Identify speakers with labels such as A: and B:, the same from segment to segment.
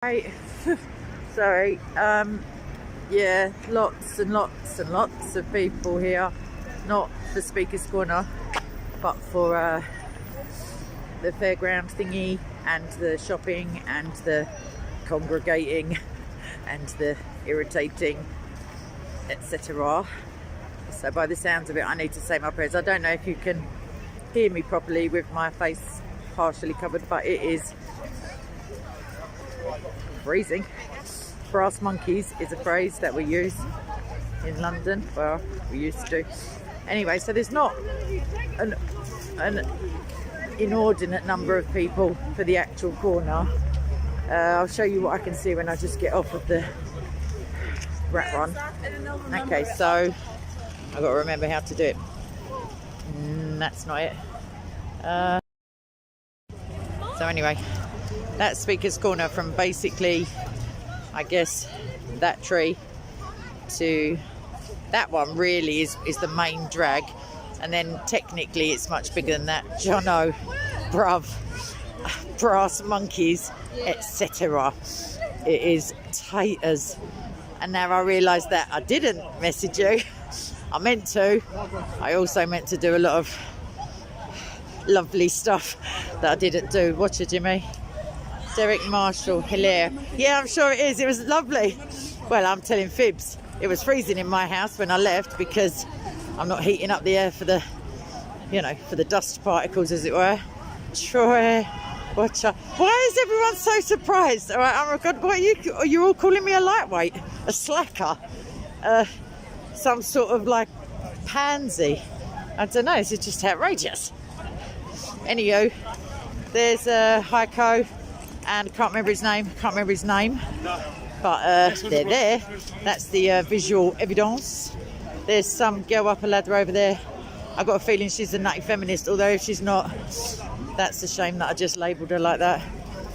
A: Right. Sorry. Yeah, lots and lots and lots of people here. Not for Speaker's Corner, but for the fairground thingy and the shopping and the congregating and the irritating, etc. So by the sounds of it, I need to say my prayers. I don't know if you can hear me properly with my face partially covered, but it is freezing. Brass monkeys is a phrase that we use in London. Well, we used to. Anyway, so there's not an inordinate number of people for the actual corner. I'll show you what I can see when I just get off of the rat run. Okay, so I've got to remember how to do it. That's not it. So anyway, that's Speaker's Corner from basically, I guess, that tree to that one really is the main drag, and then technically it's much bigger than that. Jono, bruv, brass monkeys, etc. It is tight as. And now I realise that I didn't message you. I meant to. I also meant to do a lot of lovely stuff that I didn't do. Watch it, Jimmy. Derek Marshall, Hilaire. Yeah, I'm sure it is. It was lovely. Well, I'm telling fibs. It was freezing in my house when I left because I'm not heating up the air for the, for the dust particles, as it were. Troy, watch out. Why is everyone so surprised? All right, oh my God, what are you all calling me a lightweight, a slacker, some sort of like pansy? I don't know. This is just outrageous. Anywho, there's Heiko. And I can't remember his name, but they're there. That's the visual evidence. There's some girl up a ladder over there. I've got a feeling she's a nutty feminist, although if she's not, that's a shame that I just labelled her like that.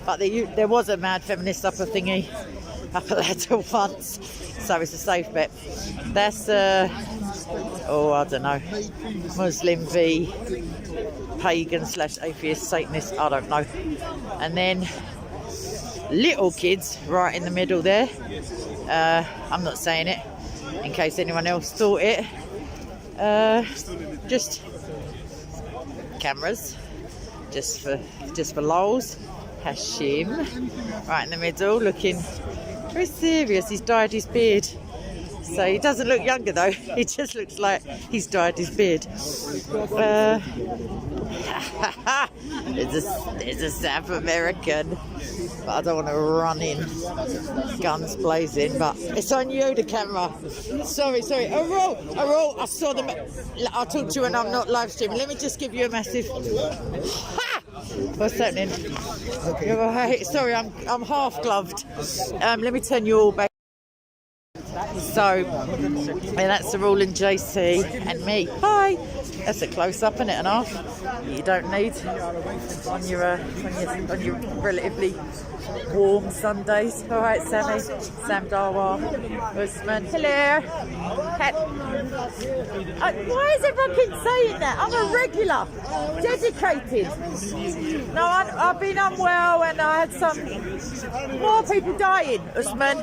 A: But there was a mad feminist up a ladder once, so it's a safe bet. That's, I don't know, Muslim v pagan / atheist Satanist, I don't know. And then little kids right in the middle there. I'm not saying it in case anyone else thought it. Just cameras, just for lols. Hashim right in the middle, looking very serious. He's dyed his beard, so he doesn't look younger though. He just looks like he's dyed his beard. There's a South American, but I don't want to run in guns blazing, but it's on you, the camera. Sorry. Arul, I saw them. I'll talk to you when I'm not live streaming. Let me just give you a massive what's happening? Okay. You're right. Sorry, I'm half gloved. Let me turn you all back. So, that's the Rule and JC and me. Hi. That's a close-up, isn't it, and half? You don't need on your relatively warm Sundays. All right, Sammy, Sam Darwar, Usman. Hello. Why is everyone keep saying that? I'm a regular, dedicated. No, I've been unwell and I had some more people dying, Usman.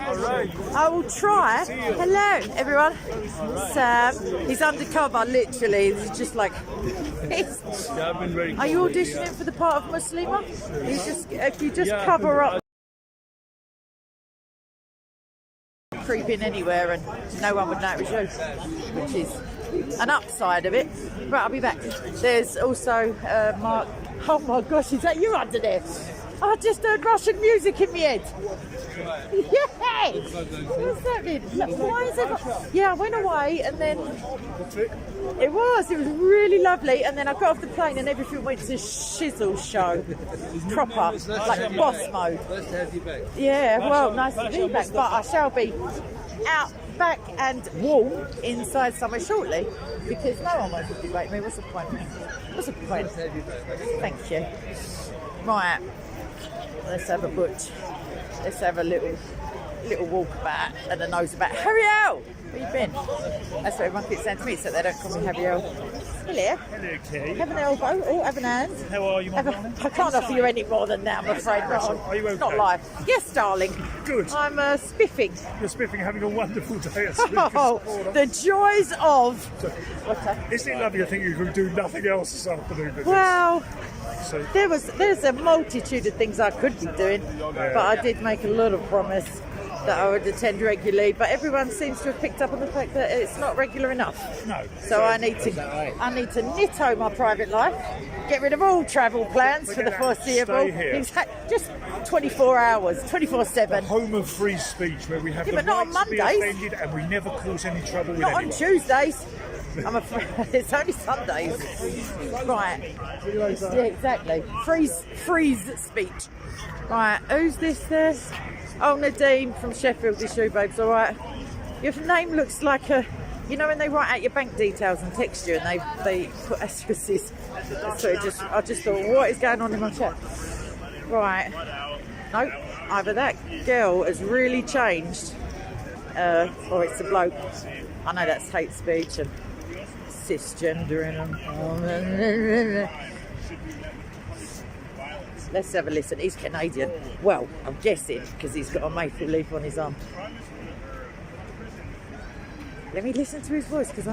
A: I will try. Hello, everyone. Sam, he's undercover, literally. He's just like, are you auditioning for the part of Muslima? If you just cover up, creeping anywhere and no one would know it was you, which is an upside of it. Right, I'll be back. There's also Mark. Oh my gosh, is that you under there? I just heard Russian music in my head. Yes! What's happening? Why is it? Yeah, I went away and then it was really lovely, and then I got off the plane and everything went to shizzle show. Proper, like boss mode.
B: Nice to have you back.
A: Yeah, well, nice to be back, but I shall be out, back and warm inside somewhere shortly because no one wants to debate me. What's the point? Thank you. Right. Let's have a butch. Let's have a little walk about and a nose about. Harry L! Where you been? That's what everyone keeps saying to me, so they don't call me Harry L. Hello.
B: Hello, Kay.
A: Have an elbow. Oh, have an hand.
B: How are you, my darling?
A: I can't offer you any more than that, I'm afraid. Ron.
B: Are you okay?
A: It's not live. Yes, darling.
B: Good.
A: I'm spiffing.
B: You're spiffing, having a wonderful day at Speaker's
A: Oh,
B: Corner.
A: the joys of... What's that?
B: Isn't it lovely? I think you can do nothing else this afternoon. But
A: Well,
B: so,
A: there's a multitude of things I could be doing, but I did make a lot of promise that I would attend regularly, but everyone seems to have picked up on the fact that it's not regular enough.
B: no.
A: So I need to nitto my private life, get rid of all travel plans for the foreseeable.
B: Stay here.
A: Just 24 hours, 24/7.
B: Home of free speech, where we have the
A: but not on
B: right to be
A: Mondays.
B: offended and we never cause any trouble with
A: Not
B: anyone.
A: on Tuesdays. I'm afraid it's only Sundays. Right. Yeah, exactly. Freeze speech. Right, who's this there? Oh, Nadine from Sheffield, the shoe babes, all right. Your name looks like a, you know when they write out your bank details and text you and they put asterisks. So I just thought, what is going on in my chat? Right. No, either that girl has really changed, or it's a bloke. I know that's hate speech and cisgender and let's have a listen. He's Canadian. Well, I'm guessing because he's got a maple leaf on his arm. Let me listen to his voice because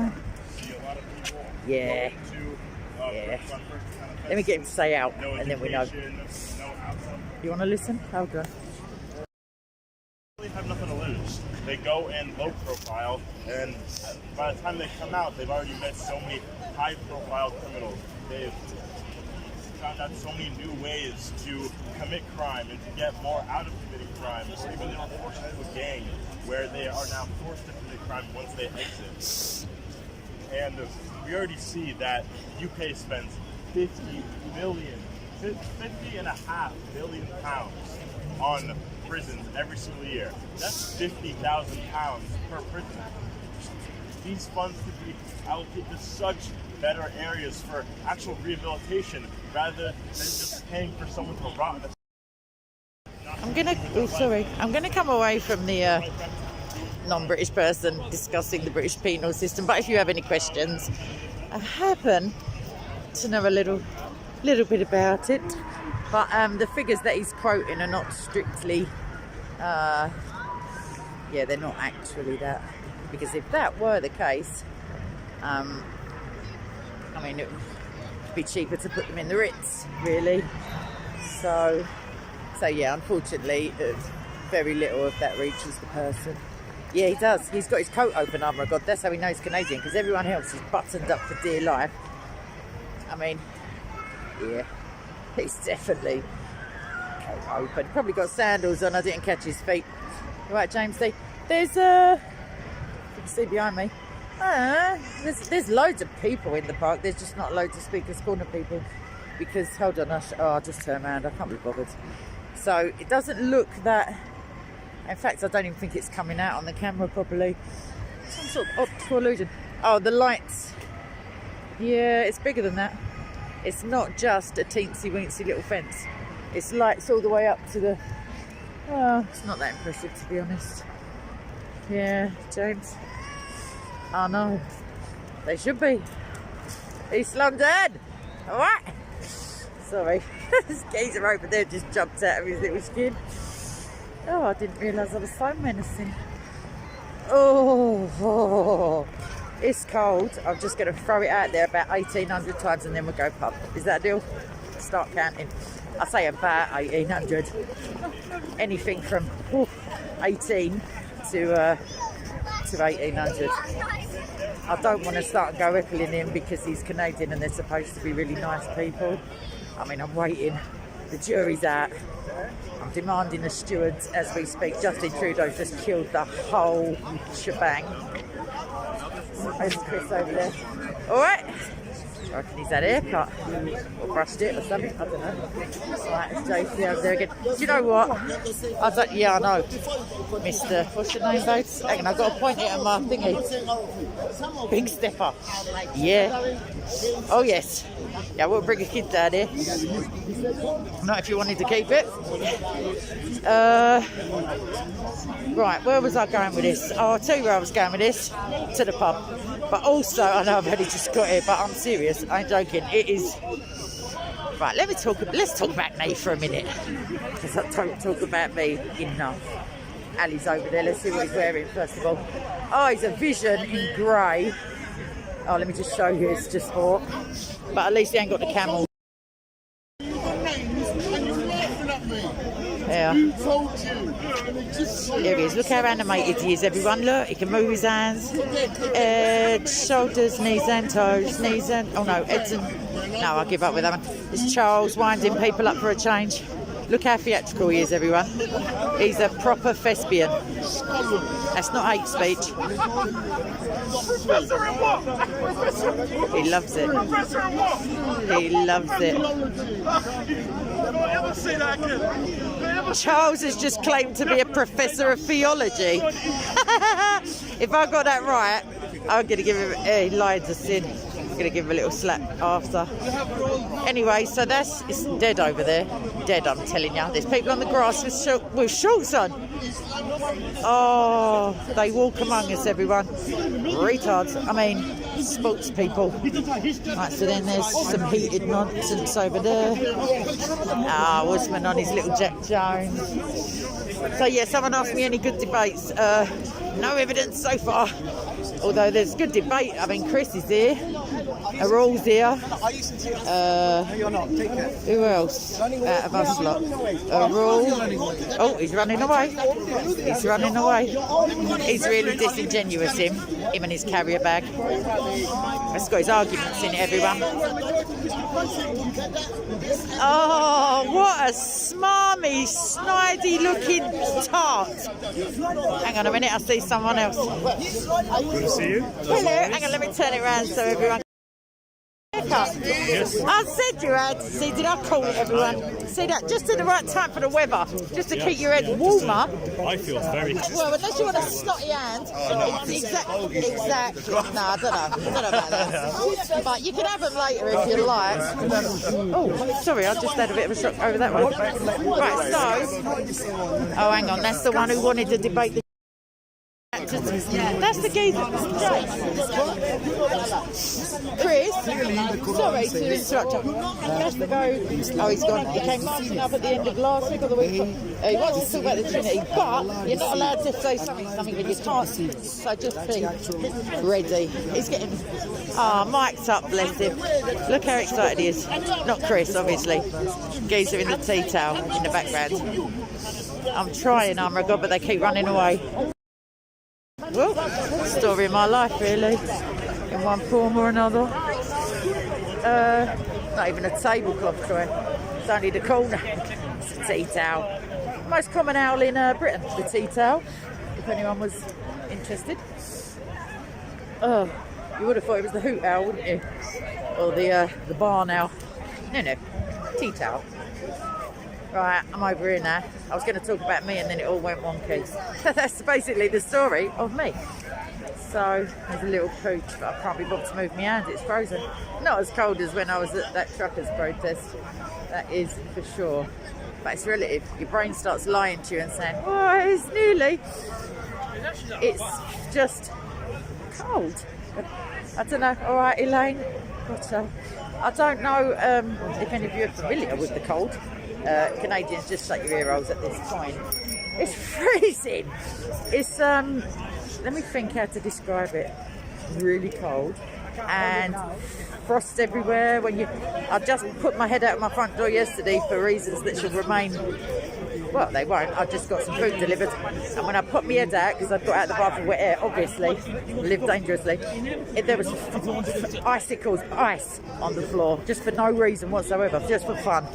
A: yeah. Let me get him to say out and then we know. You want to listen? Hold on.
C: They have nothing to lose. They go in low profile, and by the time they come out, they've already met so many high profile criminals. They've found out so many new ways to commit crime and to get more out of committing crime, or even they were forced into a gang where they are now forced to commit crime once they exit. And we already see that UK spends 50 and a half billion pounds on prisons every single year. That's £50,000 per prison. These funds could be allocated to such better areas for actual rehabilitation rather than just paying for someone to rot.
A: I'm gonna come away from the non-British person discussing the British penal system. But if you have any questions, I happen to know a little bit about it. But the figures that he's quoting are not strictly, they're not actually that. Because if that were the case, it would be cheaper to put them in the Ritz, really. So yeah, unfortunately, very little of that reaches the person. Yeah, he does. He's got his coat open, oh my God. That's how he knows Canadian, because everyone else is buttoned up for dear life. Yeah, he's definitely coat open. Probably got sandals on. I didn't catch his feet. You right, James D? There's you can see behind me. There's loads of people in the park. There's just not loads of Speaker's Corner people. Because, hold on, I'll just turn around. I can't be bothered. So it doesn't look that. In fact, I don't even think it's coming out on the camera properly. Some sort of optical illusion. Oh, the lights. Yeah, it's bigger than that. It's not just a teensy-weensy little fence. It's lights all the way up to the... Oh, it's not that impressive, to be honest. Yeah, James. Oh, no. They should be. East London! All right. Sorry. This geezer over there just jumped out of his little skin. Oh, I didn't realise I was so menacing. Oh, it's cold. I'm just going to throw it out there about 1,800 times and then we'll go pub. Is that a deal? Start counting. I say about 1,800. Anything from 18 to 1,800. I don't want to start go heckling him because he's Canadian and they're supposed to be really nice people. I'm waiting. The jury's out. I'm demanding a steward as we speak. Justin Trudeau just killed the whole shebang. There's Chris over there. All right. I reckon he's had a haircut or brushed it or something. I don't know. Right, it's JC over there again. Do you know what? I know. Mr. What's your name, babes? Hang on, I've got to point it at my thingy. Big stepper. Yeah. Oh, yes. Yeah, we'll bring a kid down here. Not if you wanted to keep it. Right, where was I going with this? Oh, I'll tell you where I was going with this. To the pub. But also, I know I've only just got it, but I'm serious. I ain't joking. It is. Right, let's talk about me for a minute. Because I don't talk about me enough. Ali's over there. Let's see what he's wearing first of all. Oh, he's a Vision in grey. Oh, let me just show you. It's just sport. But at least he ain't got the camel. Yeah. There he is. Look how animated he is, everyone. Look, he can move his hands, shoulders, knees and toes, knees and... Oh no, heads and... No, I'll give up with that one. It's Charles winding people up for a change. Look how theatrical he is, everyone. He's a proper thespian. That's not hate speech. He loves it. He loves it. Charles has just claimed to be a professor of theology. If I got that right, I'm going to give him... He lied to sin. I'm going to give him a little slap after. Anyway, so it's dead over there. Dead, I'm telling you. There's people on the grass with shorts on. Oh, they walk among us, everyone. Retards. I mean, sports people. Right, so then there's some heated nonsense over there. Ah, Woodman on his little Jack Jones. So yeah, someone asked me any good debates. No evidence so far. Although there's good debate. I mean, Chris is here. Arul's here. Who else? Out of us lot. Arul. Oh, he's running away. He's running away. He's really disingenuous, him and his carrier bag. That's got his arguments in it, everyone. Oh, what a smarmy, snidey looking tart. Hang on a minute, I see someone else.
B: Good to see you.
A: Hello, hang on, let me turn it around so everyone.
B: Yes.
A: I said you had. See, did I call it, everyone? See that? Just at the right time for the weather. Just to keep your head warmer.
B: I feel very...
A: Well, unless you want a snotty hand. Exactly. No, I don't know about that. But you can have them later if you like. Oh, sorry, I just had a bit of a shock over that one. Right, so... Oh, hang on. That's the one who wanted to debate the... That's the geezer. Chris, sorry to interrupt you. He has to go. Oh, he's gone. He came marching up at the end of last week or the week. He wants to talk about the Trinity, but you're not allowed to say something when you can't. So just be ready. He's getting... Ah, mic'd up, bless him. Look how excited he is. Not Chris, obviously. Geezer in the tea towel in the background. I'm trying, God, but they keep running away. Well, story of my life, really, in one form or another. Not even a tablecloth toy. It's only the corner. It's a tea towel. Most common owl in Britain, the tea towel, if anyone was interested. Oh, you would have thought it was the hoot owl, wouldn't you? Or the barn owl. No, tea towel. Right, I'm over here now. I was going to talk about me and then it all went wonky. That's basically the story of me. So, there's a little pooch, but I can't be bothered to move my hand. It's frozen. Not as cold as when I was at that truckers protest. That is for sure. But it's relative. Your brain starts lying to you and saying, oh, it's nearly. It's just cold. I don't know. All right, Elaine. But, I don't know if any of you are familiar with the cold. Canadians, just shut your ear holes at this point. It's freezing. It's let me think how to describe it. Really cold and frost everywhere. I just put my head out of my front door yesterday for reasons that should remain. Well, they won't. I just got some food delivered, and when I put my head out, because I've got out the bath for wet air, obviously, live dangerously, there was icicles, ice on the floor, just for no reason whatsoever, just for fun.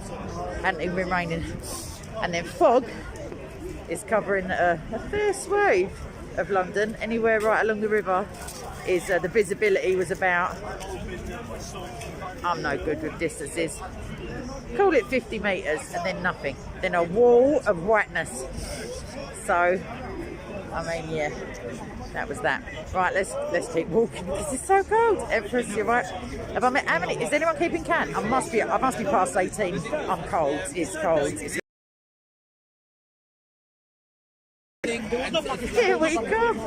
A: Hadn't even been raining. And then fog is covering a fair swathe of London. Anywhere right along the river is the visibility was about... I'm no good with distances. Call it 50 metres and then nothing. Then a wall of whiteness. So, I mean, yeah, that was that. Right, let's keep walking because it's so cold. Empress, you're right. Have I met how many? Is anyone keeping count? I must be past 18. I'm cold. It's cold. Here we come.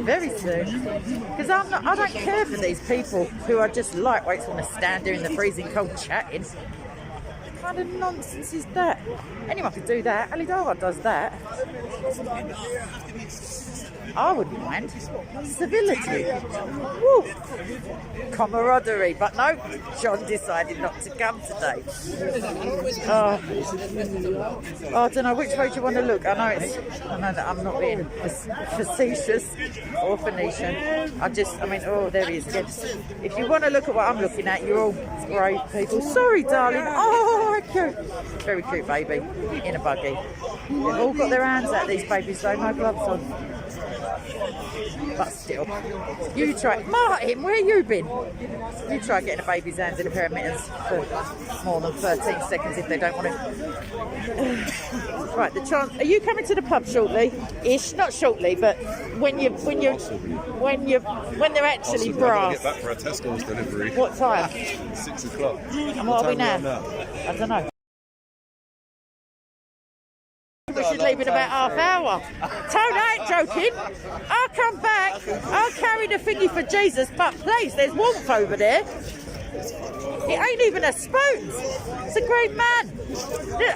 A: Very soon. Because I don't care for these people who are just lightweights, want to stand there in the freezing cold chatting. What kind of nonsense is that? Anyone could do that. Ali Dawah does that. I wouldn't mind. Civility. Woo. Camaraderie. But no, John decided not to come today. Oh, I don't know. Which way do you want to look? I know that I'm not being facetious or Phoenician. Oh, there he is again. If you want to look at what I'm looking at, you're all brave people. Sorry, darling. Oh, cute. Very cute baby in a buggy. They've all got their hands out, these babies, though. No gloves on. But still, you try. Martin, where you been? You try getting a baby's hands in a pair of mittens for more than 13 seconds if they don't want to. Right, the chance. Are you coming to the pub shortly? Ish, not shortly, but when they're actually brass.
D: Get back for a Tesco's delivery.
A: What time?
D: 6 o'clock.
A: And what are we now? I don't know. We should leave in about half hour. Tone, I ain't joking. I'll come back. I'll carry the thingy for Jesus, but please, there's warmth over there. It ain't even a spoon. It's a great man.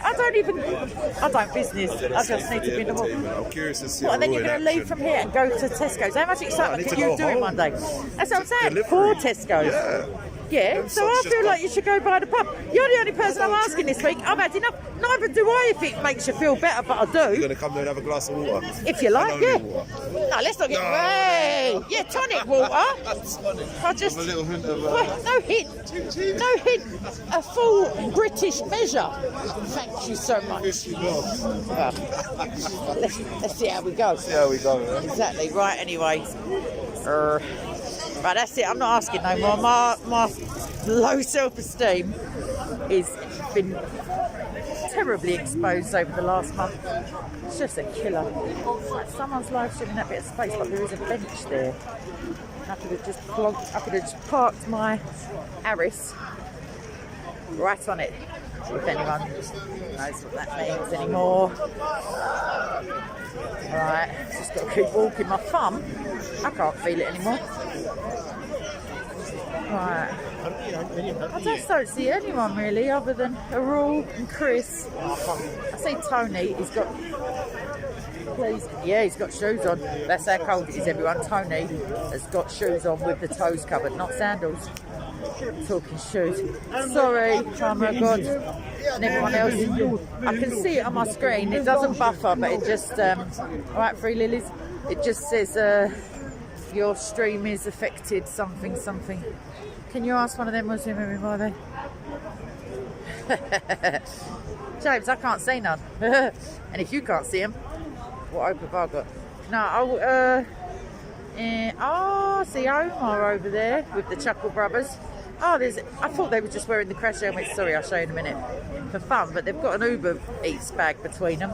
A: I don't business. I just need to be in the warmth.
D: I'm curious to see.
A: What, and then you're going to leave from here and go to Tesco's. How much excitement can you do in one day? That's what I'm saying. 4 Tesco's. Yeah, so I feel like you should go by the pub. You're the only person I'm asking this week. I've had enough. Neither do I if it makes you feel better, but I do.
D: You're going to come there and have a glass of water?
A: If you like, yeah. No, let's not get... Hey! Yeah, tonic water. I just...
D: A little hint of...
A: No hint. No hint. A full British measure. Thank you so much. Well, let's see how we go.
D: See how we go, man.
A: Exactly. Right, anyway. Right, that's it. I'm not asking no more. My low self-esteem has been terribly exposed over the last month. It's just a killer. Someone's live streaming that bit of space, but there is a bench there. I could have just parked my Aris right on it. If anyone knows what that means anymore. Right, just got to keep walking. My thumb, I can't feel it anymore. Right. I just don't see anyone really other than Arul and Chris. I see Tony, he's got shoes on. That's how cold it is, everyone. Tony has got shoes on with the toes covered, not sandals. Talking shoes. Sorry, oh my god. And everyone else, I can see it on my screen. It doesn't buffer, but it just, alright, Free Lilies, it just says, your stream is affected, something. Can you ask one of them Muslim women why they? James, I can't see none. And if you can't see them, what hope have I got? No, I see Omar over there with the Chuckle Brothers. Oh, I thought they were just wearing the crash helmets. Sorry, I'll show you in a minute. For fun, but they've got an Uber Eats bag between them.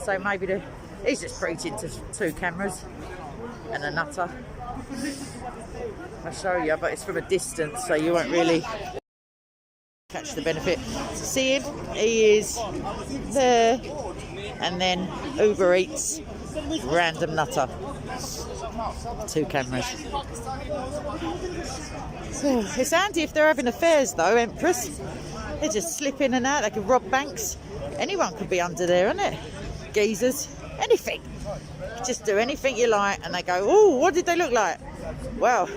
A: So maybe he's just preaching to 2 cameras and a nutter. I'll show you, but it's from a distance, so you won't really catch the benefit. See him? He is there. And then Uber Eats, random nutter. 2 cameras. It's handy if they're having affairs though, Empress. They just slip in and out. They can rob banks. Anyone could be under there, isn't it? Geezers. Anything. Just do anything you like and they go, oh, what did they look like? Well,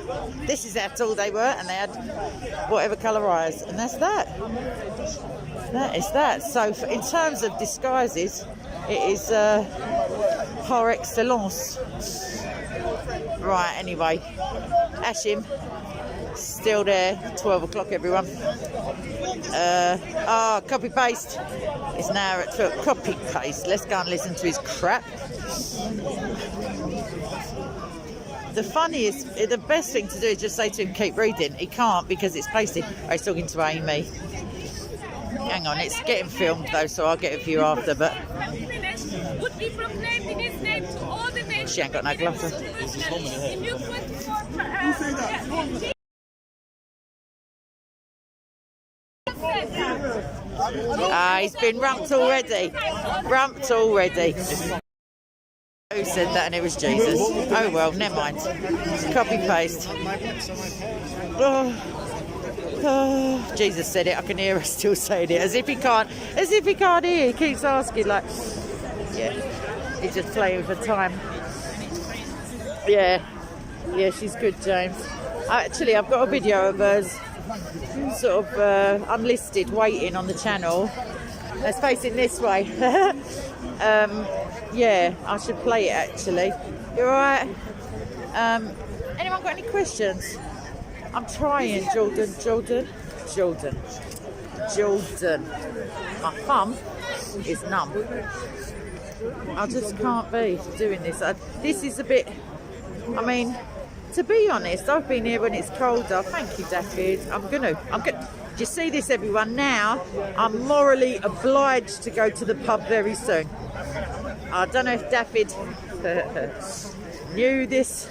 A: this is how tall they were and they had whatever colour eyes. And that's that. That is that. So in terms of disguises, it is par excellence. Right, anyway. Ashim, still there. 12 o'clock, everyone. Copy paste. It's now at 12. Copy paste. Let's go and listen to his crap. The best thing to do is just say to him, keep reading. He can't because it's pasted. I was talking to Amy. Hang on, it's getting filmed though, so I'll get a view after, but she ain't got no gloves on. He's been rumped already. said that and it was Jesus. Oh well, never mind. Copy paste. Oh, Jesus said it. I can hear her still saying it, as if he can't hear. He keeps asking, like, yeah, he's just playing for time. Yeah, she's good, James. Actually, I've got a video of hers, sort of unlisted, waiting on the channel. It's facing this way. Yeah, I should play it actually. You alright? Anyone got any questions? I'm trying, Jordan. My thumb is numb. I just can't be doing this. This is a bit, I mean, to be honest, I've been here when it's colder. Thank you, David. I'm gonna. Do you see this, everyone? Now, I'm morally obliged to go to the pub very soon. I don't know if David knew this.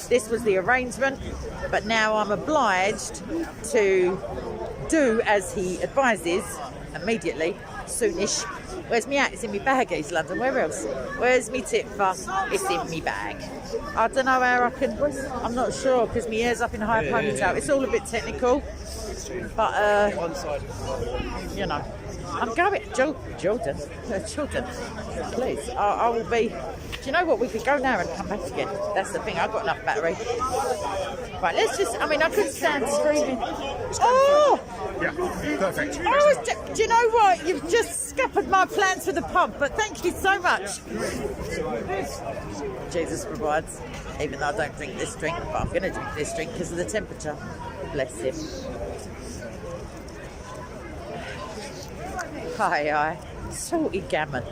A: This was the arrangement, but now I'm obliged to do as he advises immediately, soonish. Where's me at? It's in me bag, East London. Where else? Where's me tipper? It's in me bag. I don't know how I can. I'm not sure because my hair's up in a high ponytail. It's all a bit technical, but you know, I'm going. Jordan, please. I will be. Do you know what? We could go now and come back again. That's the thing. I've got enough battery. Right, let's just. I mean, I couldn't stand screaming. Oh!
B: Yeah, perfect.
A: Do you know what? You've just scuppered my plans for the pub, but thank you so much. Jesus provides, even though I don't drink this drink, but I'm going to drink this drink because of the temperature. Bless him. Hi. Salty gammon.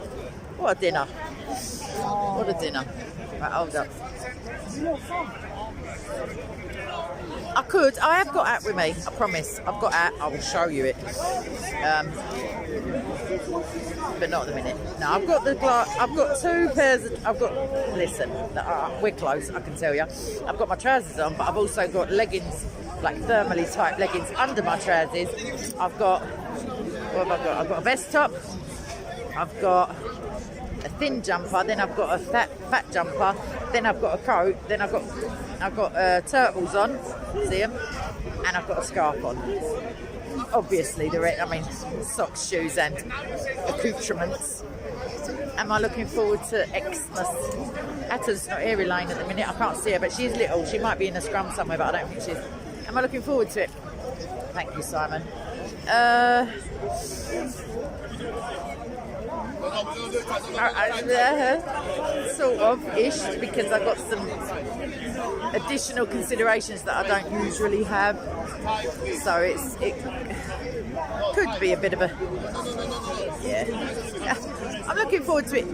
A: What a dinner. What a dinner. Right, hold up. I have got at with me, I promise. I've got at, I will show you it. But not at the minute. No, I've got the glass, I've got two pairs of, listen, we're close, I can tell you. I've got my trousers on, but I've also got leggings, like thermally type leggings under my trousers. I've got, what have I got? I've got a vest top, I've got a thin jumper, then I've got a fat jumper, then I've got a coat, then I've got turtles on, see them, and I've got a scarf on. Obviously, socks, shoes, and accoutrements. Am I looking forward to Xmas? Atta's not here, Elaine, at the minute. I can't see her, but she's little. She might be in a scrum somewhere, but I don't think she is. Am I looking forward to it? Thank you, Simon. Sort of ish, because I've got some additional considerations that I don't usually have, so it could be a bit of a I'm looking forward to it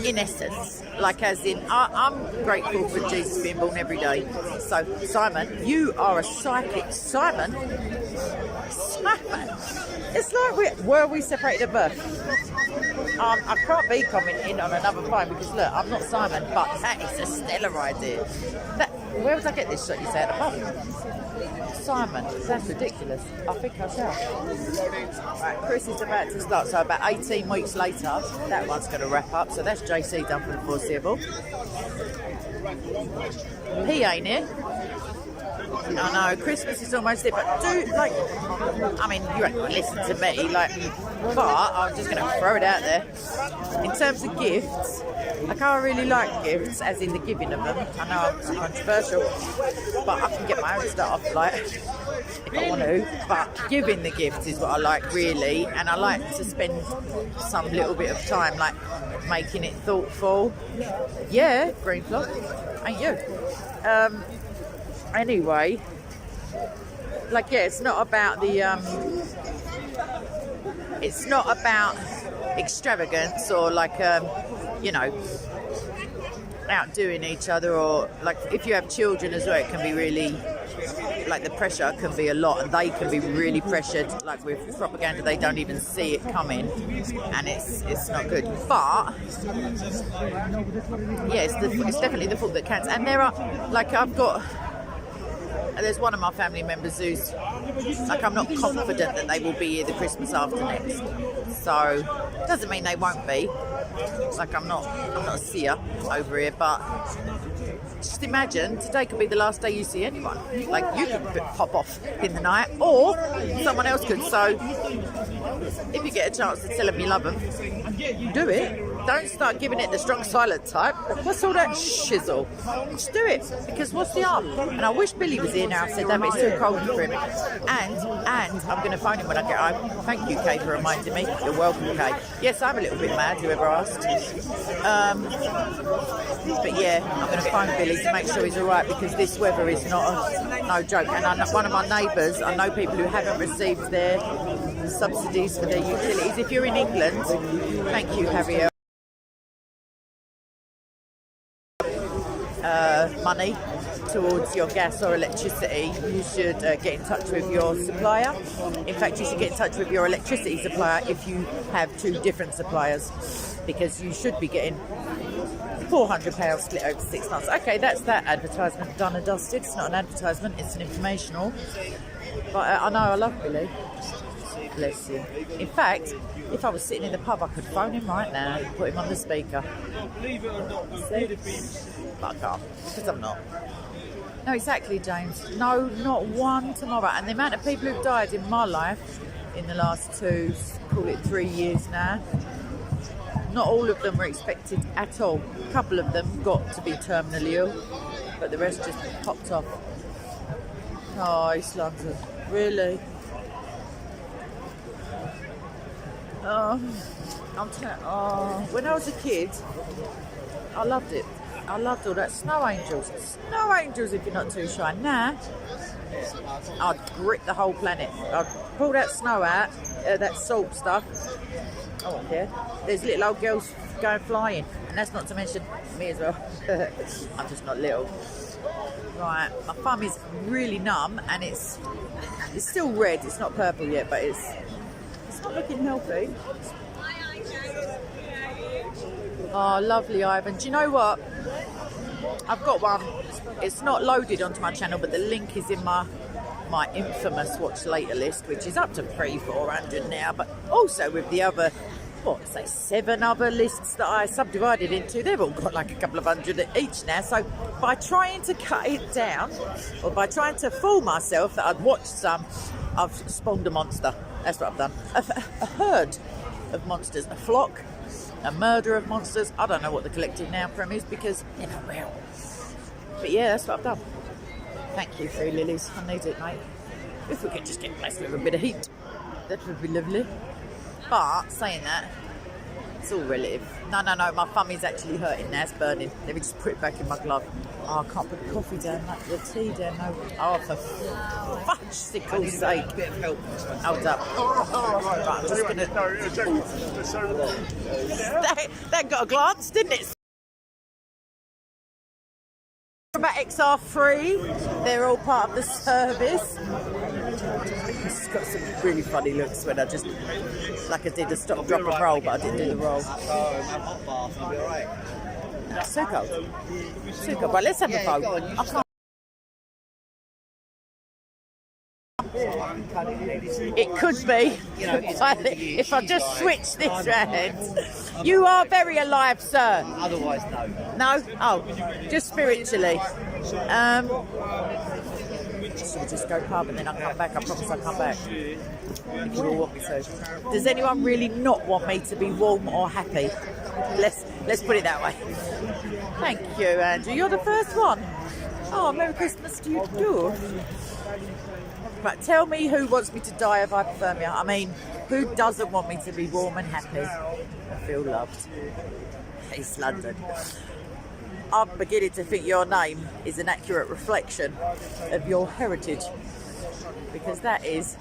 A: in essence, like as in I'm grateful for Jesus being born every day. So Simon, you are a psychic. Simon, it's like were we separated at birth? I can't be commenting on another phone because look, I'm not Simon, but that is a stellar idea. Where would I get this shot? You say at the pub? Simon, that's ridiculous. I think I shall. Right, Chris is about to start, so about 18 weeks later, that one's going to wrap up. So that's JC done for the foreseeable. He ain't here. I know, Christmas is almost it, but you ain't going to listen to me, but I'm just going to throw it out there. In terms of gifts, I really like gifts, as in the giving of them. I know I'm controversial, but I can get my own stuff, if I want to, but giving the gifts is what I like, really, and I like to spend some little bit of time, making it thoughtful. Yeah, green flock, ain't you? Anyway, it's not about it's not about extravagance or outdoing each other, or if you have children as well, it can be really the pressure can be a lot, and they can be really pressured. With propaganda, they don't even see it coming, and it's not good. But yeah, it's definitely the thought that counts. And there are there's one of my family members who's I'm not confident that they will be here the Christmas after next. So doesn't mean they won't be, Like I'm not a seer over here, but just imagine today could be the last day you see anyone. Like you could pop off in the night, or someone else could. So if you get a chance to tell them you love them, do it. Don't start giving it the strong silent type. What's all that shizzle? Just do it, because what's the harm? And I wish Billy was here now. I said that, but it's too cold for him. And I'm going to phone him when I get home. Thank you, Kay, for reminding me. You're welcome, Kay. Yes, I'm a little bit mad, whoever asked. But yeah, I'm going to phone Billy to make sure he's all right, because this weather is no joke. And one of my neighbours, I know people who haven't received their subsidies for their utilities. If you're in England, thank you, Harriet. Money towards your gas or electricity, you should get in touch with your supplier. In fact, you should get in touch with your electricity supplier if you have two different suppliers, because you should be getting £400 split over 6 months. Okay, that's that advertisement done and dusted. It's not an advertisement, it's an informational. But I know I love Billy. Bless him. In fact, if I was sitting in the pub, I could phone him right now and put him on the speaker. See? But I can't, because I'm not. No, exactly, James. No, not one tomorrow. And the amount of people who've died in my life in the last 3 years now, not all of them were expected at all. A couple of them got to be terminally ill, but the rest just popped off. Oh, East London. Really? When I was a kid, I loved it. I loved all that snow angels. Snow angels, if you're not too shy. Now, I'd grit the whole planet. I'd pull that snow out, that salt stuff. I don't care. There's little old girls going flying, and that's not to mention me as well. I'm just not little. Right, my thumb is really numb, and it's still red. It's not purple yet, but it's not looking healthy. Oh, lovely, Ivan. Do you know what? I've got one. It's not loaded onto my channel, but the link is in my infamous watch later list, which is up to 300-400 now, but also with the other, 7 other lists that I subdivided into. They've all got like a couple of hundred each now. So by trying to cut it down, or by trying to fool myself that I'd watched some, I've spawned a monster. That's what I've done. A herd of monsters, a flock, a murder of monsters. I don't know what the collective noun prim is, because, well. But yeah, that's what I've done. Thank you, Free Lilies. I need it, mate. If we could just get blessed with a bit of heat, that would be lovely. But, saying that, it's all relative. No, my thumb is actually hurting now. It's burning. Let me just put it back in my glove. Oh, I can't put the coffee down, like the tea down. No. Oh, for fudge sickle's sake. Hold up. Right, I'm just going to... That got a glance, didn't it? About XR3, they're all part of the service. It's got some really funny looks when I just, like I did a stop, drop and roll, but I didn't do the roll. So cold. So cold, but let's have a vote. I can't. It could be if I just switch this round. You are very alive, sir.
E: Otherwise, no.
A: No? Oh, just spiritually. Should we just go pub and then I'll come back? I promise I'll come back. If you all want me to. Does anyone really not want me to be warm or happy? Let's put it that way. Thank you, Andrew. You're the first one. Oh, Merry Christmas to you too. Right, tell me who wants me to die of hypothermia. I mean, who doesn't want me to be warm and happy? I feel loved. East London. I'm beginning to think your name is an accurate reflection of your heritage, because that's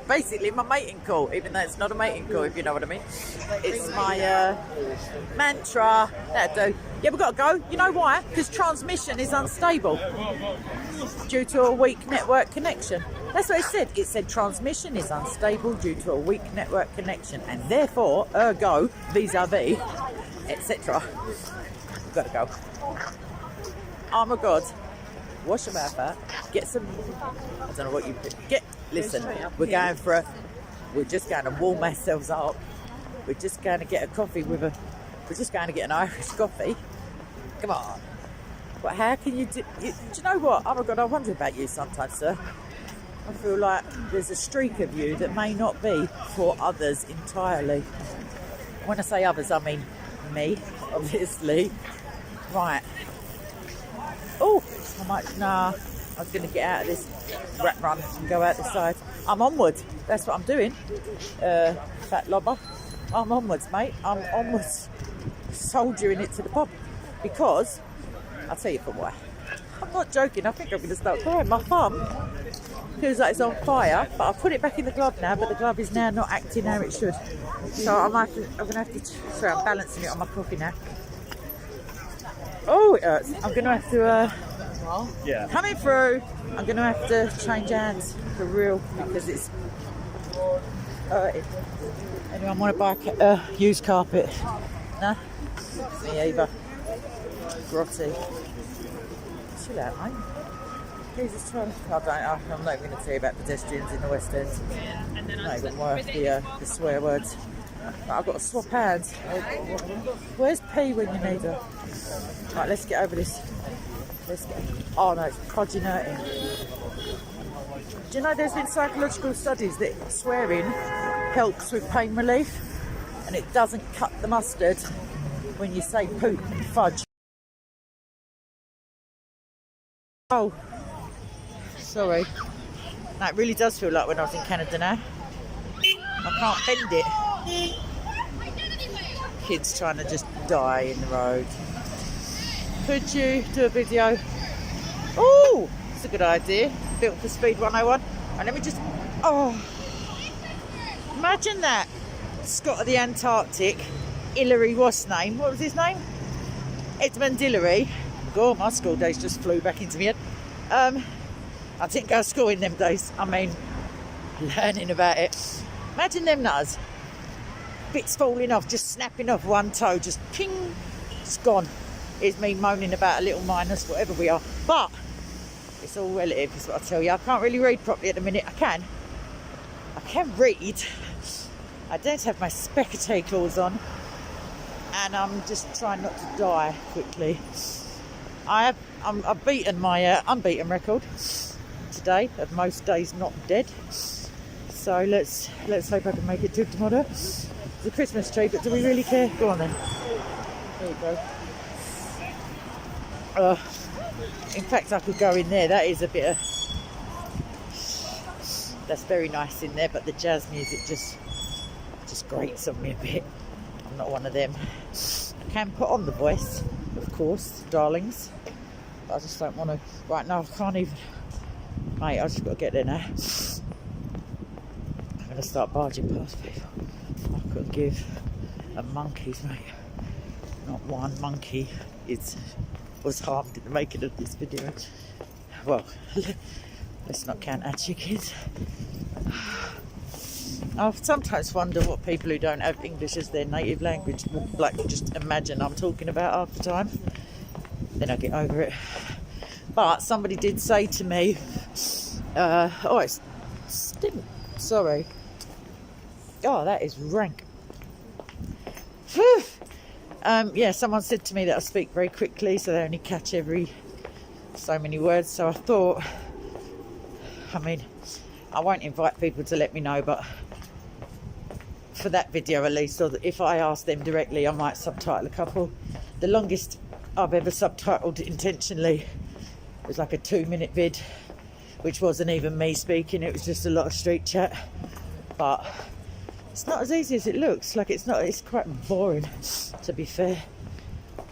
A: basically my mating call, even though it's not a mating call, if you know what I mean. It's my mantra. That'll do. Yeah, we've got to go. You know why? Because transmission is unstable due to a weak network connection. That's what it said. It said transmission is unstable due to a weak network connection, and therefore, ergo, vis-a-vis, etc. We've got to go. Oh my God. Wash your mouth out. Get some... I don't know what you... Listen, we're just going to warm ourselves up We're just going to get a coffee we're just going to get an Irish coffee. Come on. But how can you do you know what? Oh my God, I wonder about you sometimes, sir. I feel like there's a streak of you that may not be for others entirely. When I say others, I mean me, obviously. Right. Oh, I might, nah. I was going to get out of this rat run and go out the side. I'm onward. That's what I'm doing. Fat lobber. I'm onwards, mate. I'm onwards. Soldiering it to the pub. Because, I'll tell you for why. I'm not joking. I think I'm going to start crying. My thumb feels like it's on fire, but I've put it back in the glove now, but the glove is now not acting how it should. So I'm going to have to, sorry, I'm balancing it on my coffee now. Oh, it hurts. I'm going to have to, coming through, I'm going to have to change hands for real, because it's hurting. Anyone want to buy a used carpet? Nah? Me either. Grotty. Chill out, mate. Jesus, trying to... I'm not even going to tell you about pedestrians in the West End. Not even worth the swear words. But I've got to swap hands. Where's P when you need her? Right, let's get over this. Oh no, it's podging hurting. Do you know there's been psychological studies that swearing helps with pain relief, and it doesn't cut the mustard when you say poop and fudge. Oh, sorry. No, it really does feel like when I was in Canada now. I can't bend it. Kids trying to just die in the road. Could you do a video? Oh, it's a good idea. Built for Speed 101. And let me just... Oh, imagine that. Scott of the Antarctic. Hillary, what's name? What was his name? Edmund Hillary. God, my school days just flew back into me head. I didn't go to school in them days. I mean, learning about it. Imagine them nuts. Bits falling off, just snapping off one toe, just ping, it's gone. It's me moaning about a little minus, whatever we are. But it's all relative, is what I tell you. I can't really read properly at the minute. I can read. I don't have my spectacles on, and I'm just trying not to die quickly. I've beaten my unbeaten record today of most days not dead. So let's hope I can make it to tomorrow. It's a Christmas tree, but do we really care? Go on then. There you go. In fact, I could go in there. That is a bit of... That's very nice in there, but the jazz music just grates on me a bit. I'm not one of them. I can put on the voice, of course, darlings. But I just don't want to... Right now, I can't even... Mate, I just got to get there now. I'm going to start barging past people. I could give a monkey's, mate. Not one monkey was harmed in the making of this video. Well, let's not count our chickens. I sometimes wonder what people who don't have English as their native language would like just imagine I'm talking about half the time. Then I get over it. But somebody did say to me, it's stink. Sorry. Oh, that is rank. Whew. Someone said to me that I speak very quickly, so they only catch every so many words. So I thought, I won't invite people to let me know, but for that video at least, or if I ask them directly, I might subtitle a couple. The longest I've ever subtitled intentionally was like a 2-minute vid, which wasn't even me speaking, it was just a lot of street chat. But it's not as easy as it looks. It's quite boring, to be fair.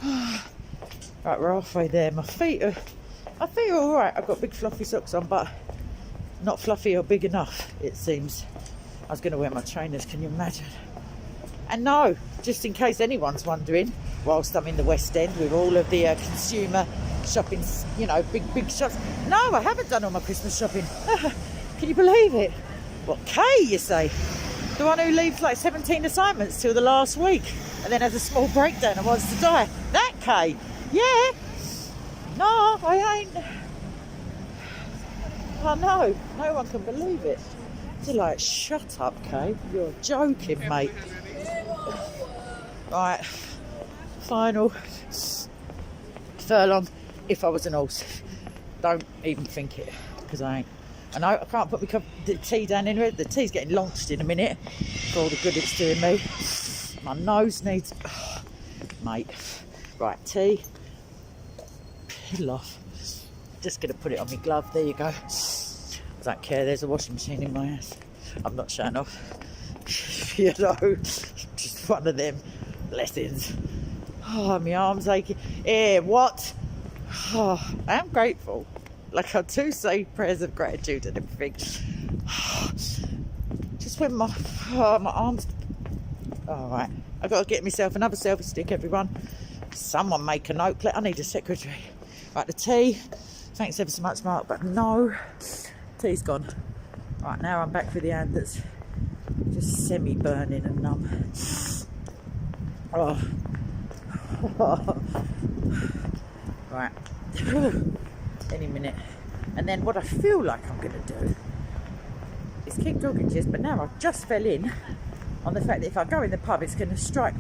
A: Right, we're halfway there. My feet are all right. I've got big fluffy socks on, but not fluffy or big enough, it seems. I was going to wear my trainers, can you imagine? And no, just in case anyone's wondering, whilst I'm in the West End with all of the consumer shopping, big shops. No, I haven't done all my Christmas shopping. Can you believe it? What, Kay, you say? The one who leaves like 17 assignments till the last week and then has a small breakdown and wants to die. That Kay? Yeah. No, I ain't. Oh no, no one can believe it. They're like, shut up, Kay. You're joking, mate. Right, final furlong. If I was an horse, don't even think it, because I ain't. I know I can't put the tea down anyway. The tea's getting launched in a minute for all the good it's doing me. My nose needs, mate. Right, tea. Peel off. Just gonna put it on my glove. There you go. I don't care. There's a washing machine in my house. I'm not showing off. You know, just one of them blessings. Oh, my arm's aching. What? Oh, I am grateful. Like, I do say prayers of gratitude and everything. Just when my arms... All right. I've got to get myself another selfie stick, everyone. Someone make a note. I need a secretary. Right, the tea. Thanks ever so much, Mark, but no. Tea's gone. Right, now I'm back with the hand that's just semi-burning and numb. Oh. Right. Any minute. And then what I feel like I'm going to do is keep talking to you, but now I just fell in on the fact that if I go in the pub, it's going to strike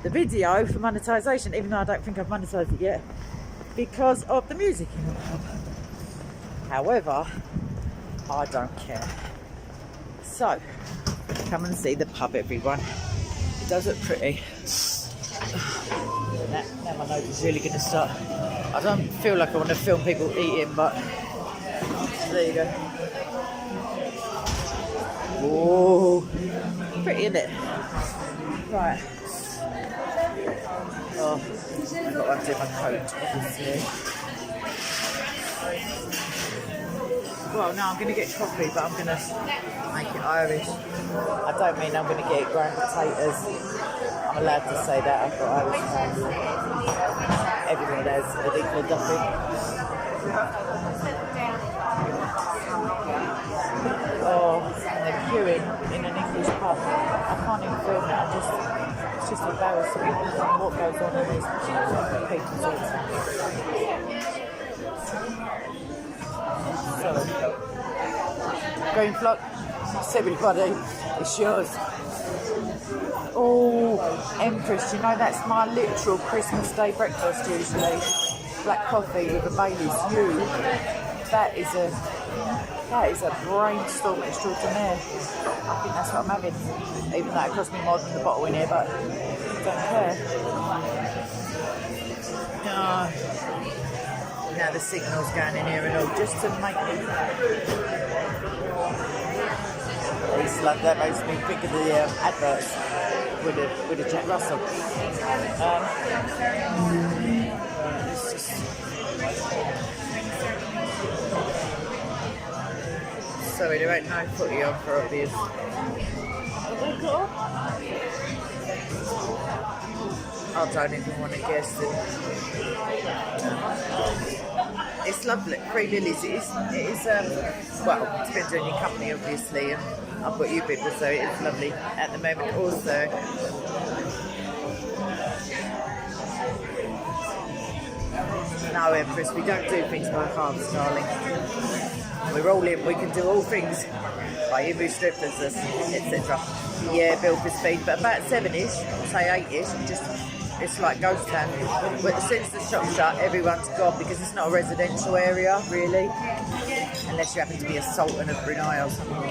A: the video for monetisation, even though I don't think I've monetised it yet, because of the music in the pub. However, I don't care. So, come and see the pub, everyone. It does look pretty. Now my nose is really going to start. I don't feel like I want to film people eating, but there you go. Whoa, pretty, isn't it? Right. Oh, I've got to undo my coat, obviously. Well, no, I'm going to get coffee, but I'm going to make it Irish. I don't mean I'm going to get ground potatoes. I'm allowed to say that. I've got Irish family. Everyone has a particular duffy. Oh, and they're queuing in an English pub. I can't even film it. It's just embarrassing what goes on in these people's heads. So, green flock, it's everybody, it's yours. Oh, Empress, you know that's my literal Christmas Day breakfast usually. Black coffee with a Bailey's. That is a brainstorm extraordinaire. I think that's what I'm having, even though it cost me more than the bottle in here, but I don't care. Now the signal's going in here and all, just to make me... It's like that makes me think of the adverts with a Jack Russell. It's just... Sorry, there ain't no footy on for obvious. I don't even want to guess it. It's lovely. Free lilies. It is well, it depends on your company, obviously, and I've got you people, so it is lovely at the moment also. No, Empress, we don't do things by halves, darling. We're all in, we can do all things by English strippers, etc. Yeah, bill for speed, but about 7-ish, say 8-ish, it's like ghost town. But as soon as the shop's shut, everyone's gone because it's not a residential area, really. Unless you happen to be a Sultan of Brunei or something.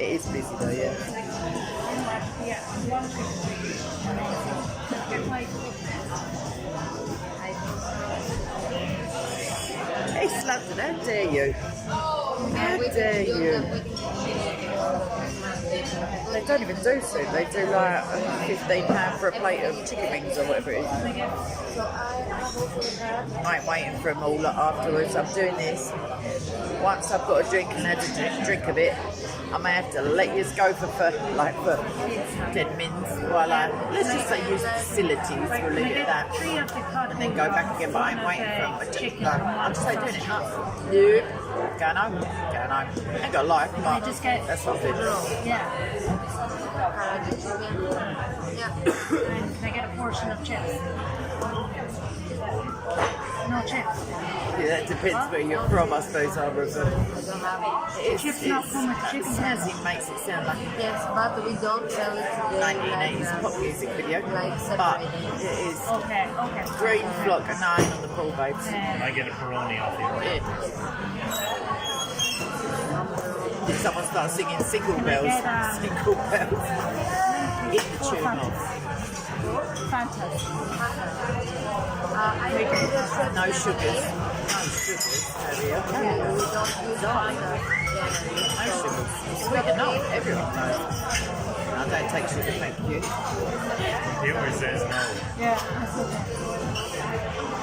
A: It is busy though, yeah. It's London, how dare you? How dare you? They don't even do soup, they do like £15 for a plate of chicken wings or whatever it is. I ain't waiting for them all afterwards. I'm doing this. Once I've got a drink and had a drink of it, I may have to let you go for 10 minutes while let's just say use the facilities, we'll leave it at that, and then go back again, but I ain't waiting for them. I'm just like doing it nuts. Nope. Going home. Ain't got a life, but that's what I do.
E: Yeah. Can I get a portion of chips? no chips.
A: Yeah, that depends where you're from, I suppose, Arbor. But
E: I don't have it. Chips not from a chicken.
A: Snazzy makes it sound like
E: Yes, but we don't sell it today.
A: 1980s pop music video.
E: Like
A: But
E: separated.
A: it is
E: Okay.
A: green flock and 9 on the pool, babes.
B: I get a Peroni off you.
A: Yeah. Did someone start singing Single Bells? Single Bells. In the tune of.
E: Fantastic.
A: No sugars. No sugars. There we
E: Yeah,
A: are.
E: we don't use powder.
A: No sugars. Sweet enough. Everyone knows. I don't take sugar, thank you.
B: Computer says no.
E: Yeah, that's okay.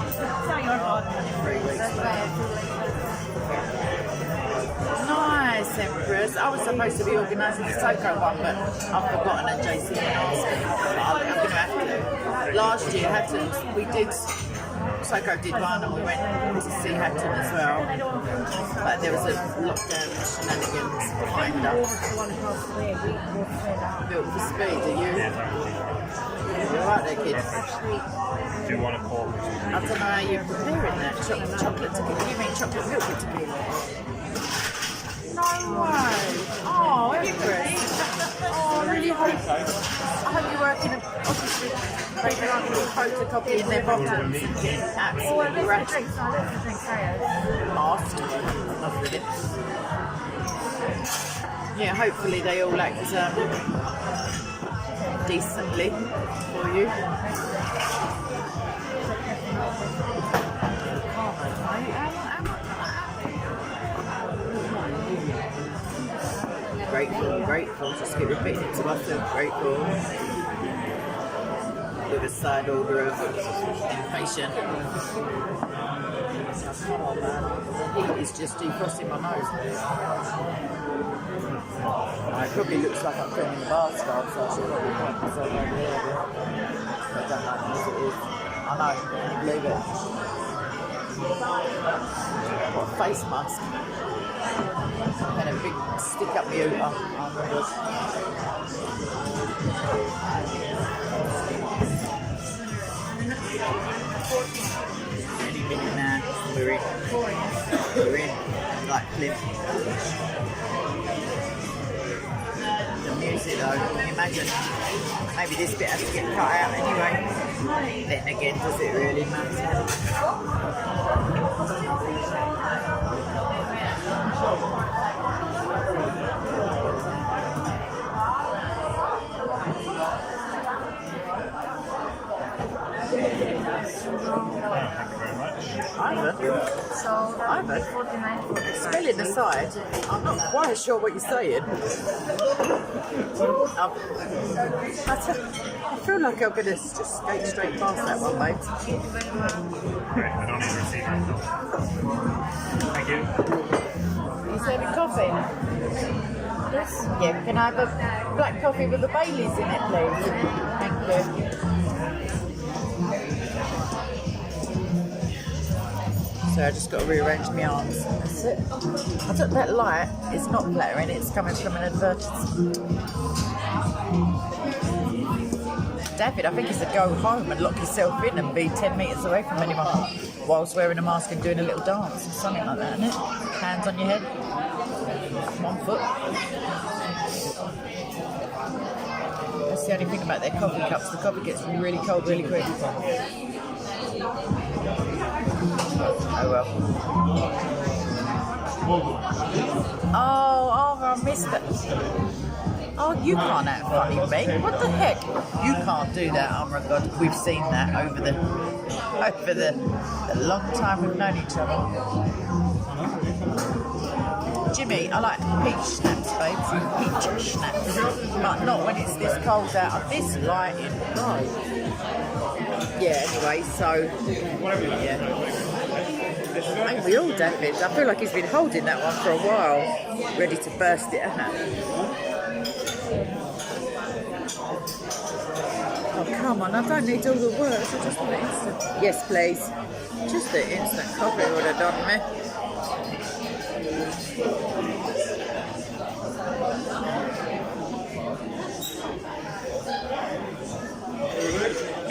E: It's not your fault.
A: 3 weeks
E: That's
A: later.
E: why I feel like
A: Nice, Empress. I was supposed to be organising the Soko one, but I've forgotten and JC went asked me. But I'm going to have to. Last year, Hatton, we did, Soko did one and we went to see Hatton as well. But there was a lockdown shenanigans behind us. Built for speed, are you? You're right there, kid.
B: Do you want to call?
A: I don't know how you're preparing that. Chocolate tequila. You mean chocolate milk with tequila? No way. Oh, Empress. Oh, I really hope. I hope you work in a obviously making like a little photocopy in their bottoms. Absolutely right. Mask. Lovely. Yeah, hopefully they all act decently for you. Grateful, grateful. Just keep repeating it to myself. Grateful. With a side order of impatient. Come on, man. The heat is just defrosting my nose. It probably looks like I'm filming the bar scarf, so I should probably point myself over there. But I don't know if it is. I know, can you believe it? What a face mask. And a big stick up my ooter. Oh my gosh. Any minute now, we're in. Like Cliff. The music though, can you imagine? Maybe this bit has to get cut out anyway. Then again, does it really matter? Ivan, spelling aside, I'm not quite sure what you're saying. I feel like I'm going to just skate straight past that one, mate.
B: Right, I don't need a receipt myself. Thank you.
A: You serving coffee? Yes. Yeah, can I have a black coffee with the Baileys in it, please? Thank you. So I just got to rearrange my arms. That's it. I took that light. It's not flattering. It's coming from an advertisement. David, I think it's to go home and lock yourself in and be 10 metres away from anyone whilst wearing a mask and doing a little dance or something like that, isn't it? Hands on your head. 1 foot. That's the only thing about their coffee cups. The coffee gets really cold really quick. Oh well. Oh, I missed it. Oh, you can't act funny, mate. What the heck? You can't do that. Oh my God, we've seen that over the long time we've known each other. Jimmy, I like peach schnapps, babes. Peach schnapps. But not when it's this cold out. This lighting. Yeah, anyway, so yeah. Ain't we all, David? I feel like he's been holding that one for a while, ready to burst it out. Oh, come on, I don't need all the words, I just want it instant. Yes, please. Just the instant coffee would have done me.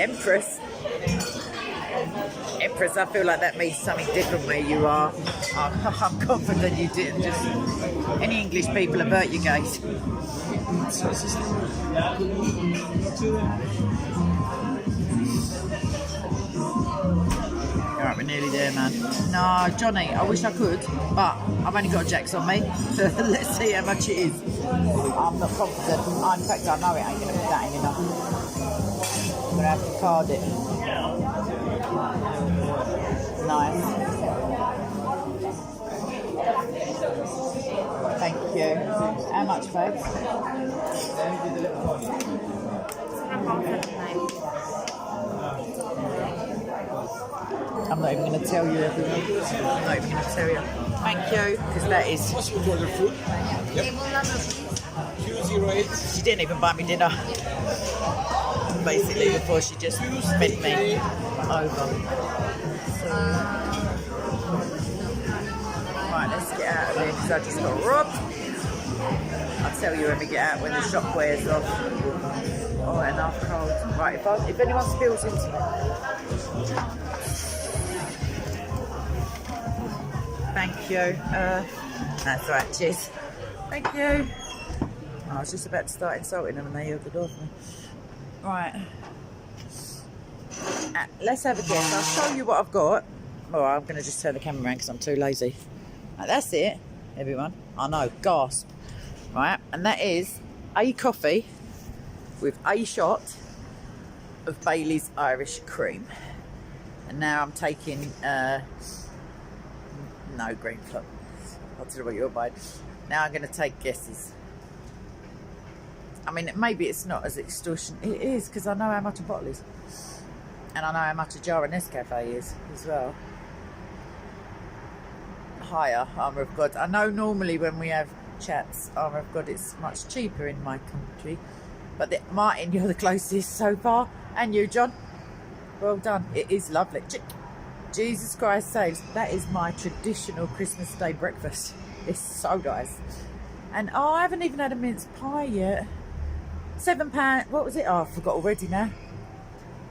A: Empress. breakfast, I feel like that means something different where you are. I'm confident you didn't just... Any English people, avert your gaze. Alright, we're nearly there, man. No, Johnny, I wish I could, but I've only got Jacks on me. So let's see how much it is. I'm not confident. In fact, I know it ain't going to be that ain't enough. I'm going to have to card it. Nice. Thank you. How much, babe? I'm not even going to tell you, everyone. I'm not even going to tell you. Thank you, because that is... She didn't even buy me dinner. Basically, before she just spent me over. So... Right, let's get out of here, because I just got robbed. I'll tell you when we get out, when the shop wears off. Oh, and I'm cold. Right, if anyone spills into me... Thank you. That's right, cheers. Thank you. I was just about to start insulting them and they held the door for me. Right. Let's have a guess. I'll show you what I've got. Oh, I'm going to just turn the camera around because I'm too lazy. Right, that's it, everyone. I know, gasp. Right, and that is a coffee with a shot of Bailey's Irish cream. And now I'm taking... no, green club. I don't know what you're buying. Now I'm going to take guesses. I mean, maybe it's not as extortionate. It is, because I know how much a bottle is. And I know how much a jar of Nescafe is as well. Higher, Armour of God. I know normally when we have chats, Armour of God, it's much cheaper in my country. But Martin, you're the closest so far. And you, John. Well done. It is lovely. Jesus Christ saves. That is my traditional Christmas Day breakfast. It's so nice. And oh, I haven't even had a mince pie yet. £7. What was it? Oh, I forgot already now.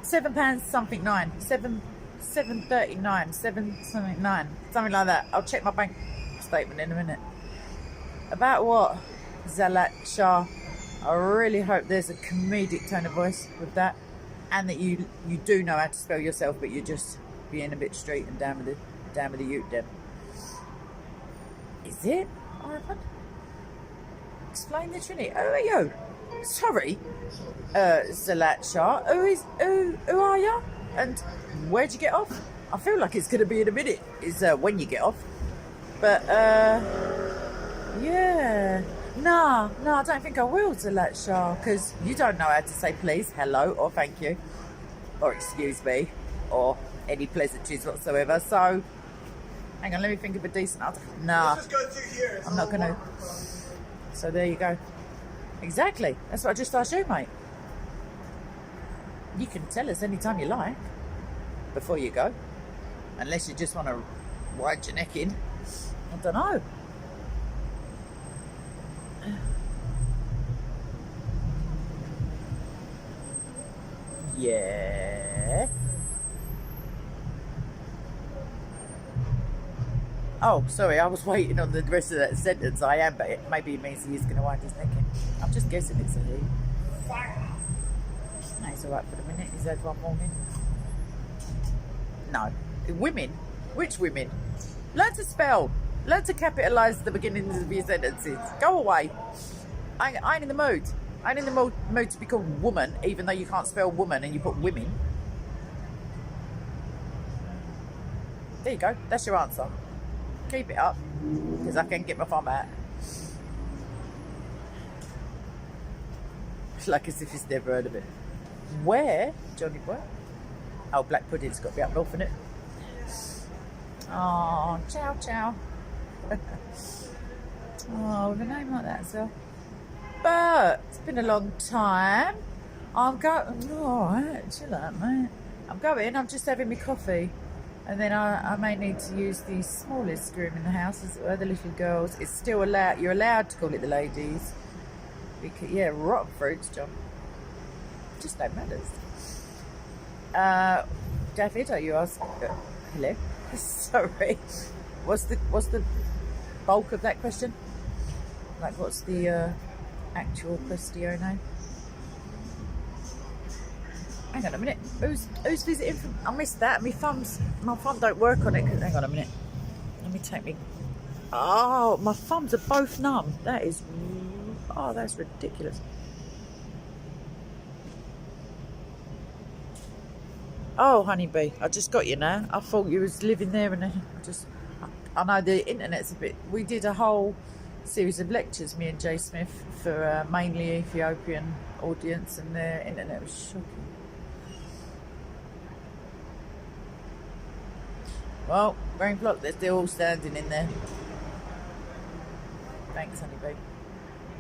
A: £7 something 9. 7.39. 7 something 9. Something like that. I'll check my bank statement in a minute. About what? Zalat Shah. I really hope there's a comedic tone of voice with that, and that you do know how to spell yourself, but you just being a bit straight and down with the ute dem. Is it? Ivan? Explain the Trinity. Who are you? Sorry, Zalat Shah. Who are you? And where'd you get off? I feel like it's going to be in a minute. Is when you get off. But yeah. No, I don't think I will, Zalat Shah, because you don't know how to say please, hello, or thank you, or excuse me, or any pleasantries whatsoever. So, hang on, let me think of a decent answer. Nah, I'm not going to. So there you go. Exactly. That's what I just asked you, mate. You can tell us anytime you like before you go, unless you just want to wind your neck in. I don't know. Yeah. Oh, sorry, I was waiting on the rest of that sentence. I am, but maybe it means he's going to wind his neck in. I'm just guessing it's a he. No, it's alright for the minute. He's had one morning. No. Women? Which women? Learn to spell. Learn to capitalise the beginnings of your sentences. Go away. I ain't in the mood. I ain't in the mood to be called woman, even though you can't spell woman and you put women. There you go. That's your answer. Keep it up, because I can get my thumb out. It's like as if he's never heard of it. Where? Johnny, where? Oh, black pudding's got to be up north, innit? Oh, ciao. Oh, with a name like that, so. But it's been a long time. I'm going. Alright, chill out, mate. I'm going. I'm just having my coffee. And then I may need to use the smallest room in the house, as it were, the little girls. It's still allowed. You're allowed to call it the ladies. Because, yeah, rotten fruits, John. Just no matters. David, are you asking? Hello. Sorry. What's the bulk of that question? Like, what's the actual questione? Hang on a minute. Who's visiting from? I missed that. My thumb don't work on it. Hang on a minute. Let me take me. Oh, my thumbs are both numb. That is. Oh, that's ridiculous. Oh, honeybee, I just got you now. I thought you was living there, and then I know the internet's a bit. We did a whole series of lectures, me and Jay Smith, for mainly Ethiopian audience, and the internet was shocking. Well, Brain Block, they're all standing in there. Thanks, honeybee.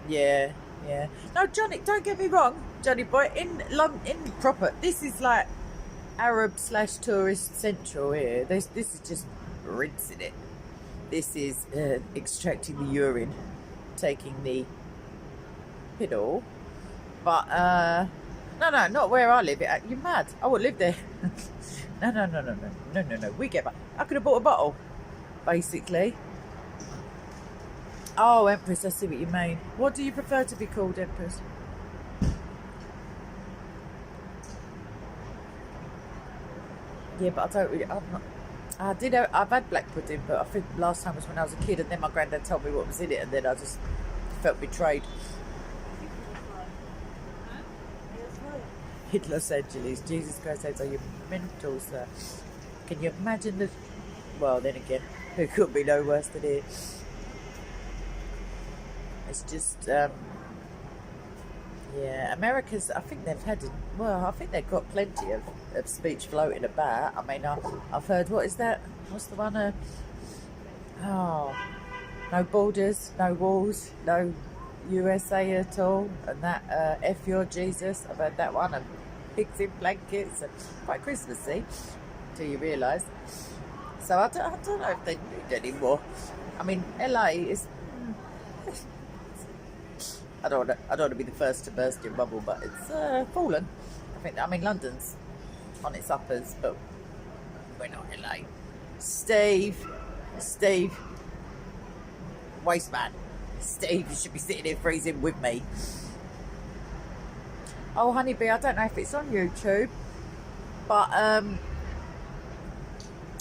A: Yeah. No, Johnny, don't get me wrong, Johnny boy. In proper, this is like Arab/tourist central here. This is just rinsing it. This is extracting the urine, taking the piddle. But no, not where I live. You're mad. I would live there. No. We get back. I could have bought a bottle, basically. Oh, Empress, I see what you mean. What do you prefer to be called, Empress? Yeah, but I've had black pudding, but I think last time was when I was a kid, and then my granddad told me what was in it, and then I just felt betrayed. In Los Angeles, Jesus Christ, are you mental, sir? Can you imagine the... Well, then again, it could be no worse than it. It's just, yeah, America's, I think they've had, I think they've got plenty of speech floating about. I mean, I've heard, what is that? What's the one? No borders, no walls, no USA at all, and that F your Jesus. I've heard that one, and pigs in blankets, and quite Christmassy, till you realise. So I don't know if they need any more. I mean, LA is. I don't want to be the first to burst your bubble, but it's fallen. I mean, London's on its uppers, but we're not LA. Steve, waste man. Steve, you should be sitting here freezing with me. Oh, honeybee, I don't know if it's on YouTube, but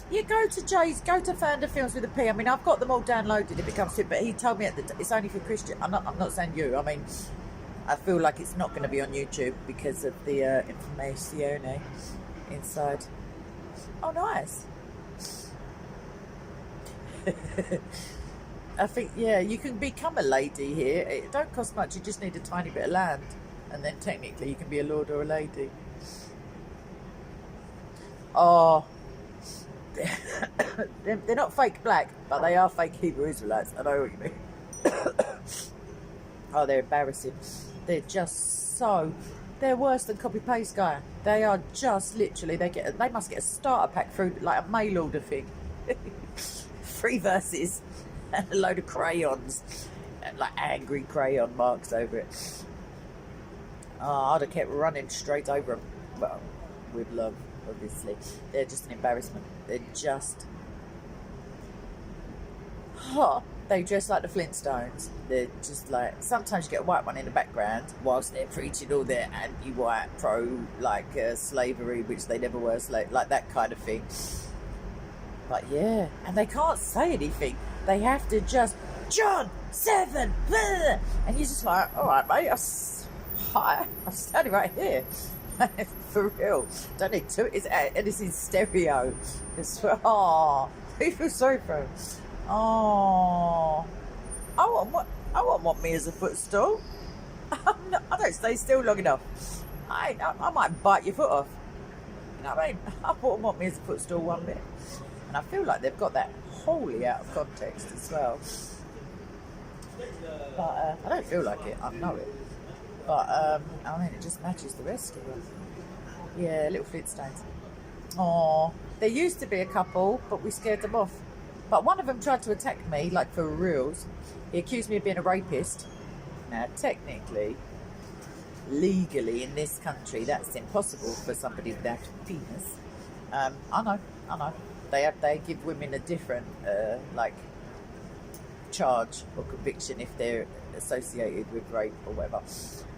A: you go to Founder Films with a P. I mean, I've got them all downloaded if it comes to it, but he told me it's only for Christian. I'm not saying you. I mean, I feel like it's not going to be on YouTube because of the information inside. Oh, nice. I think, yeah, you can become a lady here. It don't cost much. You just need a tiny bit of land, and then technically you can be a lord or a lady. Oh. They're not fake black, but they are fake Hebrew Israelites. I know what you mean. Oh, they're embarrassing. They're just so... They're worse than copy-paste guy. They are just literally... They must get a starter pack through, like a mail order thing. 3 verses and a load of crayons. And like angry crayon marks over it. Oh, I'd have kept running straight over them. Well, with love. Obviously, they're just an embarrassment. They're just, they dress like the Flintstones. They're just like, sometimes you get a white one in the background whilst they're preaching all their anti-white, slavery, which they never were slave, like that kind of thing. But yeah, and they can't say anything. They have to just, John 7, blah, and you're just like, all right, mate, I'm standing right here. For real, don't need to. It's in stereo. It's I feel sorry for him. Oh, I won't want me as a footstool. I don't stay still long enough. I might bite your foot off. You know what I mean? I wouldn't want me as a footstool one bit. And I feel like they've got that wholly out of context as well. But I don't feel like it. I know it. But, I mean, it just matches the rest of them. Yeah, little Flintstones. Oh, there used to be a couple, but we scared them off. But one of them tried to attack me, like for reals. He accused me of being a rapist. Now, technically, legally in this country, that's impossible for somebody without a penis. I know. they give women a different like charge or conviction if they're associated with rape or whatever.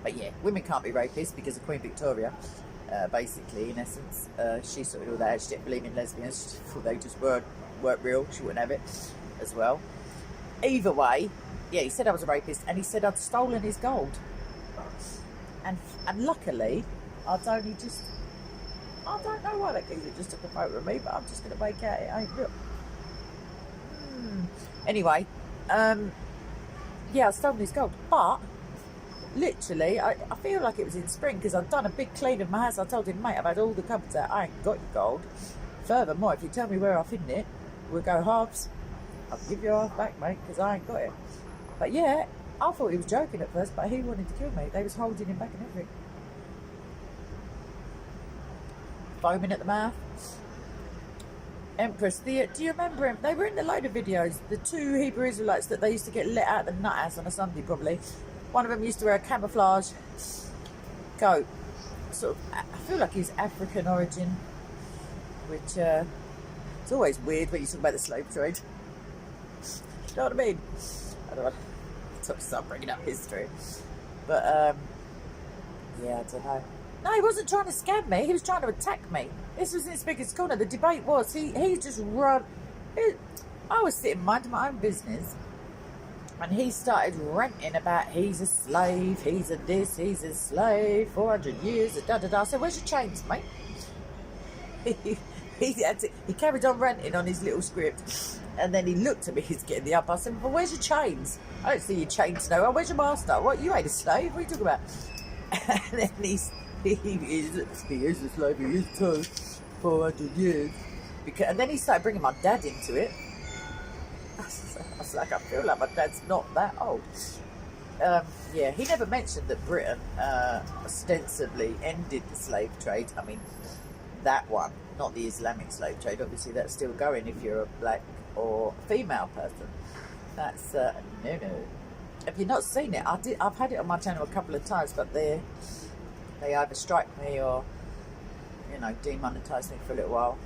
A: But yeah, women can't be rapists because of Queen Victoria. Basically, in essence, she sorted all that. She didn't believe in lesbians. She thought they just weren't real. She wouldn't have it as well. Either way, yeah, he said I was a rapist, and he said I'd stolen his gold. And luckily, I don't know why that geezer just took a photo of me, but I'm just going to make out it ain't real. Anyway, yeah, I stolen his gold, but literally, I feel like it was in spring because I'd done a big clean of my house. I told him, mate, I've had all the cupboards out. I ain't got your gold. Furthermore, if you tell me where I've hidden it, we'll go halves. I'll give you half back, mate, because I ain't got it. But yeah, I thought he was joking at first, but he wanted to kill me. They was holding him back and everything. Foaming at the mouth. Empress, do you remember him? They were in a load of videos. The two Hebrew Israelites that they used to get let out of the nut house on a Sunday, probably. One of them used to wear a camouflage coat. Sort of, I feel like he's African origin, which it's always weird when you talk about the slave trade. You know what I mean? I don't want to start bringing up history, but yeah, I don't know. No, he wasn't trying to scam me. He was trying to attack me. This was in Speaker's Corner. The debate was he just run. I was sitting minding my own business. And he started ranting about he's a slave, he's a this, he's a slave, 400 years, da-da-da. I said, where's your chains, mate? He carried on ranting on his little script. And then he looked at me, he's getting the up. I said, well, where's your chains? I don't see your chains nowhere. Where's your master? What, you ain't a slave? What are you talking about? And then he is a slave, he is too, 400 years. And then he started bringing my dad into it. I was like, I feel like my dad's not that old. Yeah, he never mentioned that Britain ostensibly ended the slave trade. I mean, that one, not the Islamic slave trade. Obviously, that's still going if you're a black or female person. That's no. If you've not seen it, I've had it on my channel a couple of times, but they either strike me or, you know, demonetize me for a little while.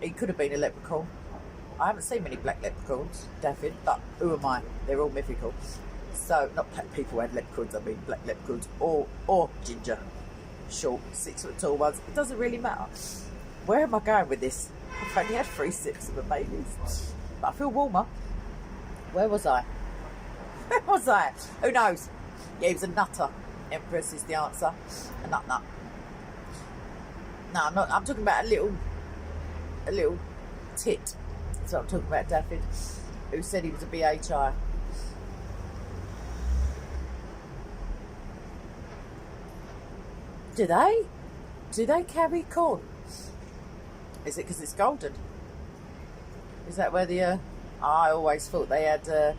A: He could have been a leprechaun. I haven't seen many black leprechauns, David, but who am I? They're all mythical. So, not black people had leprechauns, I mean black leprechauns, or ginger, short, 6 foot tall ones. It doesn't really matter. Where am I going with this? I've only had 3 sips of the Baileys, but I feel warmer. Where was I? Where was I? Who knows? Yeah, he was a nutter. Empress is the answer. A nut. No, I'm not. I'm talking about a little tit. That's what I'm talking about, David, who said he was a BHI. Do they carry corn? Is it because it's golden? Is that where the... I always thought they had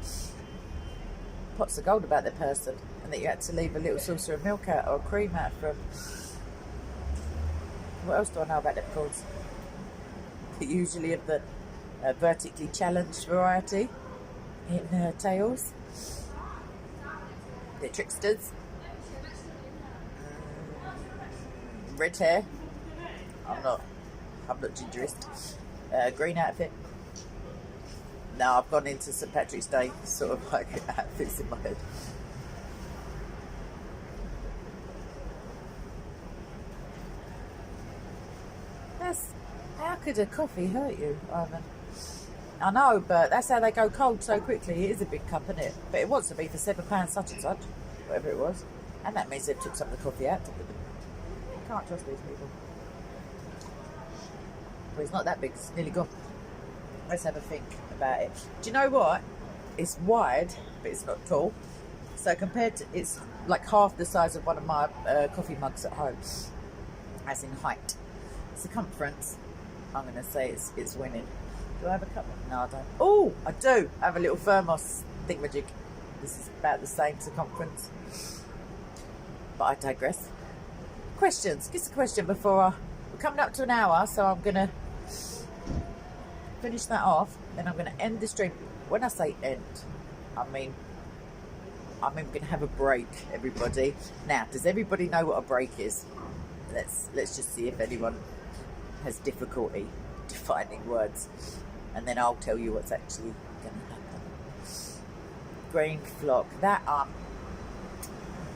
A: pots of gold about their person, and that you had to leave a little saucer of milk out or cream out from... What else do I know about leprechauns? Usually of the vertically challenged variety in tales. They're tricksters. Red hair. I'm not gingerist. Green outfit. Now I've gone into St. Patrick's Day sort of like outfits in my head. How could a coffee hurt you, Ivan? I know, but that's how they go cold so quickly. It is a big cup, isn't it? But it wants to be for £7 such and such, whatever it was. And that means they've took some of the coffee out. You can't trust these people. Well, it's not that big, it's nearly gone. Let's have a think about it. Do you know what? It's wide, but it's not tall. So compared to, it's like half the size of one of my coffee mugs at home, as in height. Circumference, I'm going to say it's winning. Do I have a cup? No, I don't. Oh, I do. I have a little thermos thingamajig. This is about the same circumference. But I digress. Questions. Just a question before we're coming up to an hour, so I'm going to finish that off. Then I'm going to end the stream. When I say end, I mean we're going to have a break, everybody. Now, does everybody know what a break is? Let's just see if anyone has difficulty defining words, and then I'll tell you what's actually going to happen. Green flock. That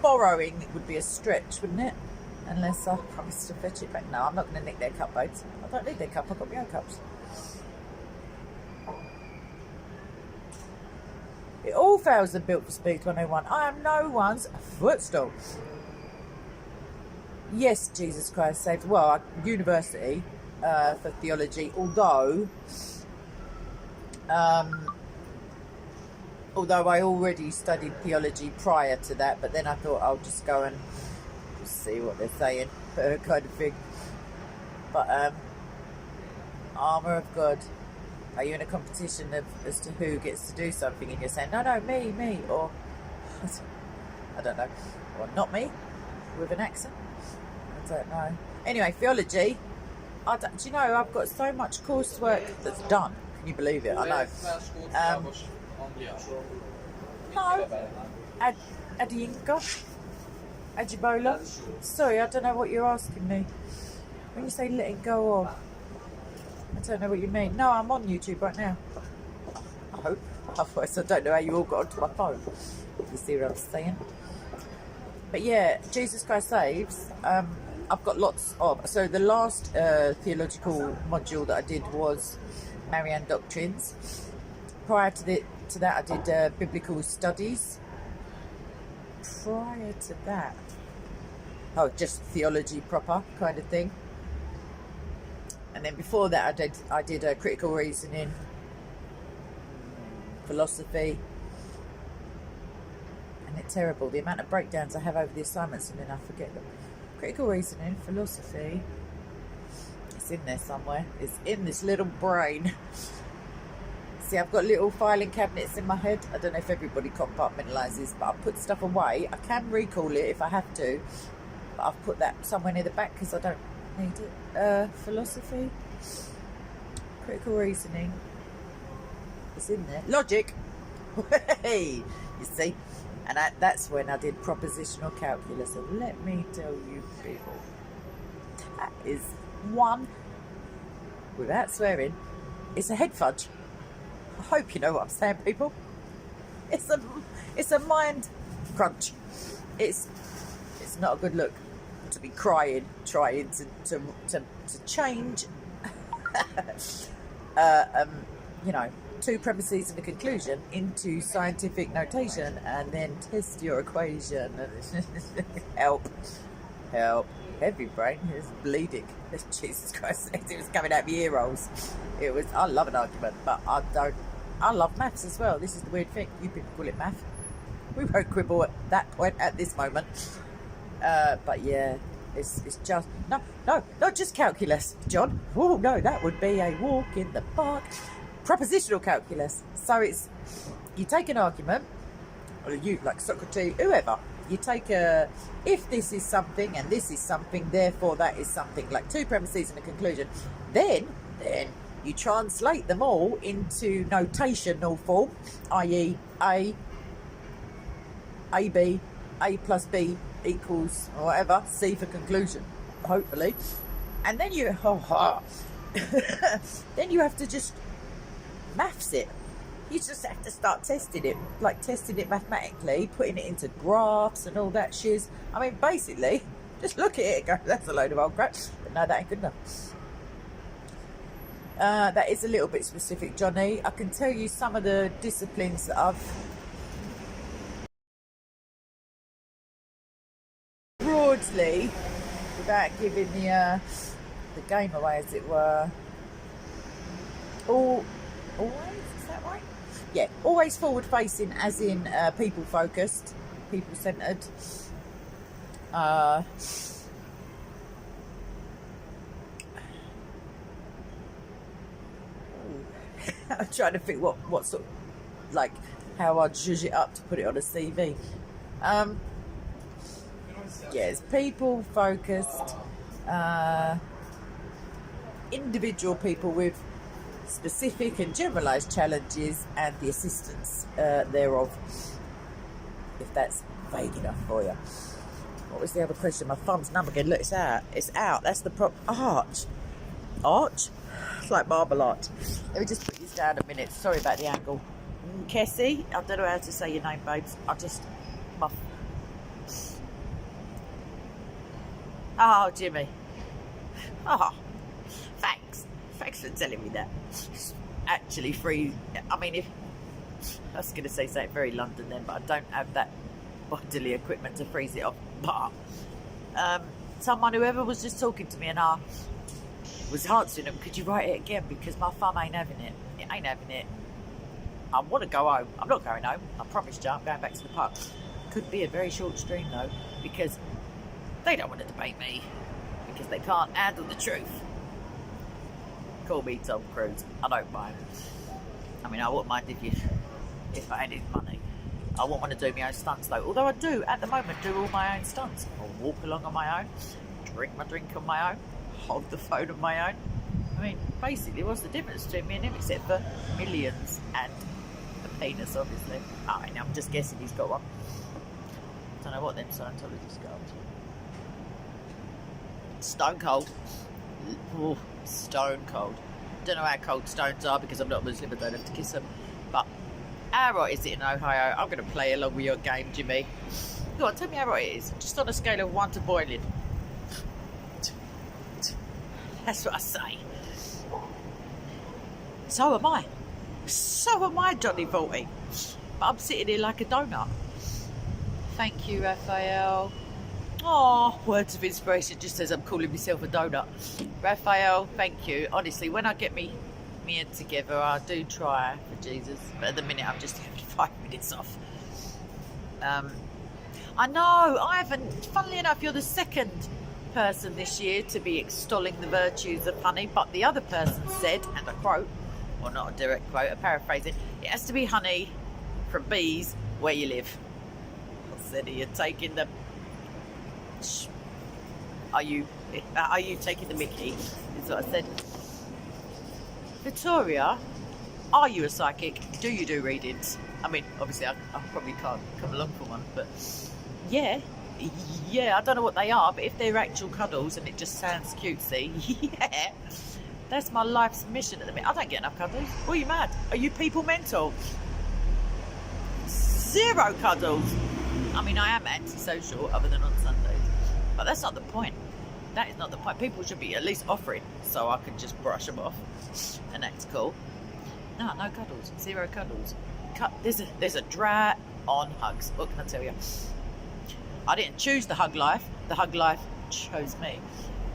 A: borrowing would be a stretch, wouldn't it? Unless I promise to fetch it back. No, I'm not going to nick their cup, babes. I don't need their cup. I've got my own cups. It all fails the Built for Speed 101. I am no one's footstool. Yes, Jesus Christ saved. Well, university for theology, although I already studied theology prior to that, but then I thought I'll just go and see what they're saying, kind of thing. But armour of God. Are you in a competition as to who gets to do something, and you're saying, no, me, or I don't know, or not me, with an accent? I don't know. Anyway, theology. Do you know, I've got so much coursework that's done. Can you believe it? I know. No. Adinka? Ajibola? Sorry, I don't know what you're asking me. When you say letting go of, I don't know what you mean. No, I'm on YouTube right now. I hope. Otherwise, I don't know how you all got onto my phone. You see what I'm saying? But yeah, Jesus Christ Saves. I've got lots of. So the last theological module that I did was Marian Doctrines. Prior to that, I did biblical studies. Prior to that, just theology proper kind of thing. And then before that, I did critical reasoning, philosophy, and it's terrible the amount of breakdowns I have over the assignments, and then I forget them. Critical reasoning, philosophy. It's in there somewhere. It's in this little brain. See, I've got little filing cabinets in my head. I don't know if everybody compartmentalises, but I put stuff away. I can recall it if I have to, but I've put that somewhere near the back because I don't need it. Philosophy, critical reasoning. It's in there. Logic. Hey, you see, and that's when I did propositional calculus. And let me tell you, people, that is one, without swearing, it's a head fudge. I hope you know what I'm saying, people. It's a mind crunch. It's not a good look to be trying to change two premises and a conclusion into scientific notation and then test your equation. help heavy brain is bleeding. Jesus Christ, it was coming out my ear rolls. I love an argument, but I love maths as well. This is the weird thing. You people call it math. We won't quibble at that point at this moment. But yeah, it's just not just calculus, John. Oh no, that would be a walk in the park. Propositional calculus. So it's, you take an argument, or you, like Socrates, whoever, you take if this is something and this is something, therefore that is something, like two premises and a conclusion, then you translate them all into notational form, i.e. AB, A plus B equals whatever, C for conclusion, hopefully. And then then you have to just maths it. You just have to start testing it, like testing it mathematically, putting it into graphs and all that shiz. I mean, basically, just look at it and go, that's a load of old crap. But no, that ain't good enough. That is a little bit specific, Johnny. I can tell you some of the disciplines that I've broadly, without giving the game away, as it were. Always, is that right? Yeah, always forward facing, as in people focused, people centered. I'm trying to think what sort of, like, how I'd zhuzh it up to put it on a CV. Yes, people focused, individual people with specific and generalised challenges and the assistance thereof, if that's vague enough for you. What was the other question? My thumb's numb again. Look, it's out. That's the art. art. It's like marble art. Let me just put this down a minute. Sorry about the angle. Kessie, I don't know how to say your name, babes. Oh, Jimmy. Oh, thanks. Thanks for telling me that. Actually, free. I mean, if I was going to say something very London then, but I don't have that bodily equipment to freeze it off. But someone, whoever was just talking to me, and I was answering them, could you write it again? Because my thumb ain't having it. It ain't having it. I want to go home. I'm not going home. I promised you I'm going back to the park. Could be a very short stream though, because they don't want to debate me, because they can't handle the truth. Call me Tom Cruise. I don't mind. I mean, I wouldn't mind if I had his money. I wouldn't want to do my own stunts though. Although I do, at the moment, do all my own stunts. I'll walk along on my own, drink my drink on my own, hold the phone on my own. I mean, basically, what's the difference between me and him except for millions and the penis, obviously. I mean, I'm just guessing he's got one. I don't know what them Scientologists got. Stone cold. Ooh, stone cold. Don't know how cold stones are because I'm not Muslim. I don't have to kiss them. But how hot is it in Ohio? I'm going to play along with your game, Jimmy. Go on, tell me how hot it is. Just on a scale of 1 to boiling. That's what I say. So am I. So am I, Johnny 40. But I'm sitting here like a donut. Thank you, Raphael. Oh, words of inspiration just as I'm calling myself a donut. Raphael, thank you. Honestly, when I get me head together, I do try for Jesus. But at the minute, I'm just having 5 minutes off. I know, I haven't. Funnily enough, you're the second person this year to be extolling the virtues of honey. But the other person said, and I quote, or not a direct quote, a paraphrasing, it has to be honey from bees where you live. I said, are you taking the... Are you taking the mickey? Is what I said. Victoria, are you a psychic? Do you do readings? I mean, obviously I probably can't come along for one, but yeah, I don't know what they are, but if they're actual cuddles and it just sounds cutesy, yeah, that's my life's mission at the minute. I don't get enough cuddles. Are you mad? Are you people mental? 0 cuddles. I mean, I am antisocial other than on Sundays, but that's not the point. That is not the point. People should be at least offering so I can just brush them off and that's cool. No cuddles. 0 cuddles. There's a drought on hugs. What can I tell you? I didn't choose the hug life. The hug life chose me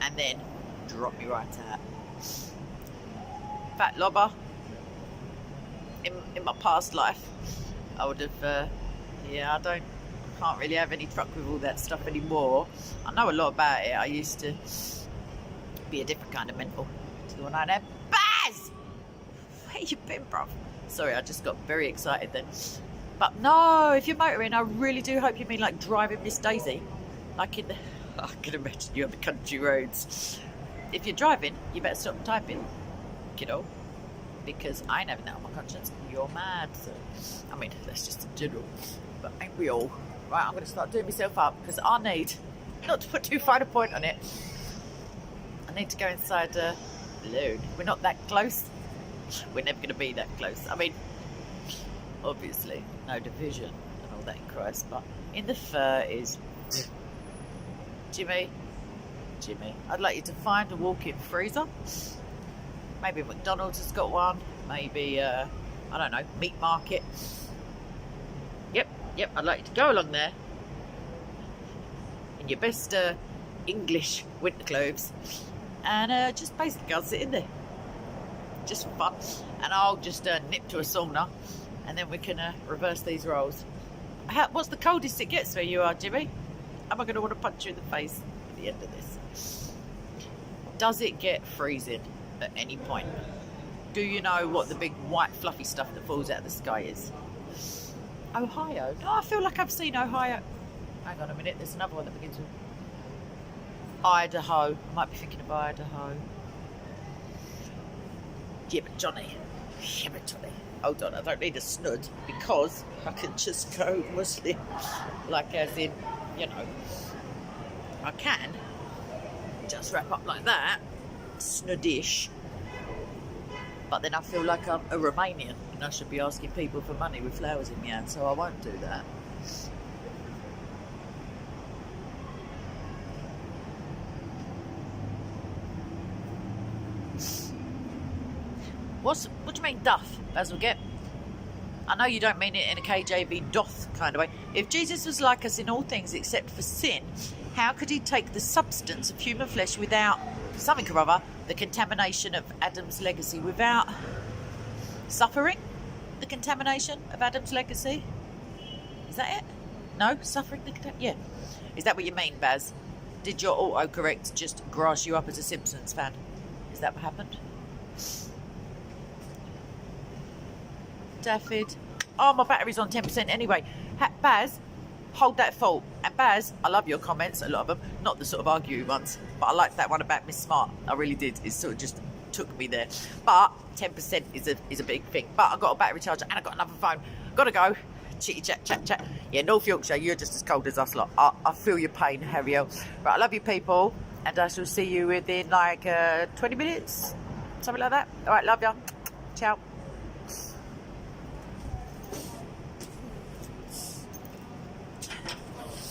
A: and then dropped me right out. Fat lobber. In my past life, I would have, I can't really have any truck with all that stuff anymore. I know a lot about it. I used to be a different kind of mental to the one I am. Baz! Where you been, bruv? Sorry, I just got very excited then. But no, if you're motoring, I really do hope you mean like driving Miss Daisy. Like in the... I can imagine you on the country roads. If you're driving, you better stop typing, kiddo. Because I ain't having that on my conscience. You're mad. So, I mean, that's just in general. But ain't we all? Right, I'm going to start doing myself up because I need, not to put too fine a point on it, I need to go inside a balloon. We're not that close. We're never going to be that close. I mean, obviously, no division and all that in Christ, but in the fur is... Jimmy, I'd like you to find a walk-in freezer. Maybe McDonald's has got one. Maybe, I don't know, meat market. Yep, I'd like you to go along there in your best English winter clothes and just basically go sit in there. Just for fun. And I'll just nip to a sauna and then we can reverse these roles. What's the coldest it gets where you are, Jimmy? Am I going to want to punch you in the face at the end of this? Does it get freezing at any point? Do you know what the big white fluffy stuff that falls out of the sky is? Ohio? No, I feel like I've seen Ohio. Hang on a minute, there's another one that begins with Idaho. I might be thinking of Idaho. Yeah, but Johnny. Hold on, I don't need a snud because I can just go Muslim. Like as in, you know, I can just wrap up like that, snuddish. But then I feel like I'm a Romanian and I should be asking people for money with flowers in my hand, so I won't do that. What do you mean duff, Basil Get? I know you don't mean it in a KJV doth kind of way. If Jesus was like us in all things except for sin, how could he take the substance of human flesh without something or other, the contamination of Adam's legacy, without suffering the contamination of Adam's legacy? Is that it? No? Suffering the contamination? Yeah. Is that what you mean, Baz? Did your autocorrect just grass you up as a Simpsons fan? Is that what happened? Daffyd. Oh, my battery's on 10% anyway. Baz, hold that thought. And Baz, I love your comments, a lot of them. Not the sort of argue ones, but I liked that one about Miss Smart. I really did. It sort of just took me there. But 10% is a big thing. But I've got a battery charger and I've got another phone. Gotta go. Chitty chat. Yeah, North Yorkshire, you're just as cold as us lot. I feel your pain, Harriel. Right, I love you people. And I shall see you within like 20 minutes. Something like that. All right, love ya. Ciao.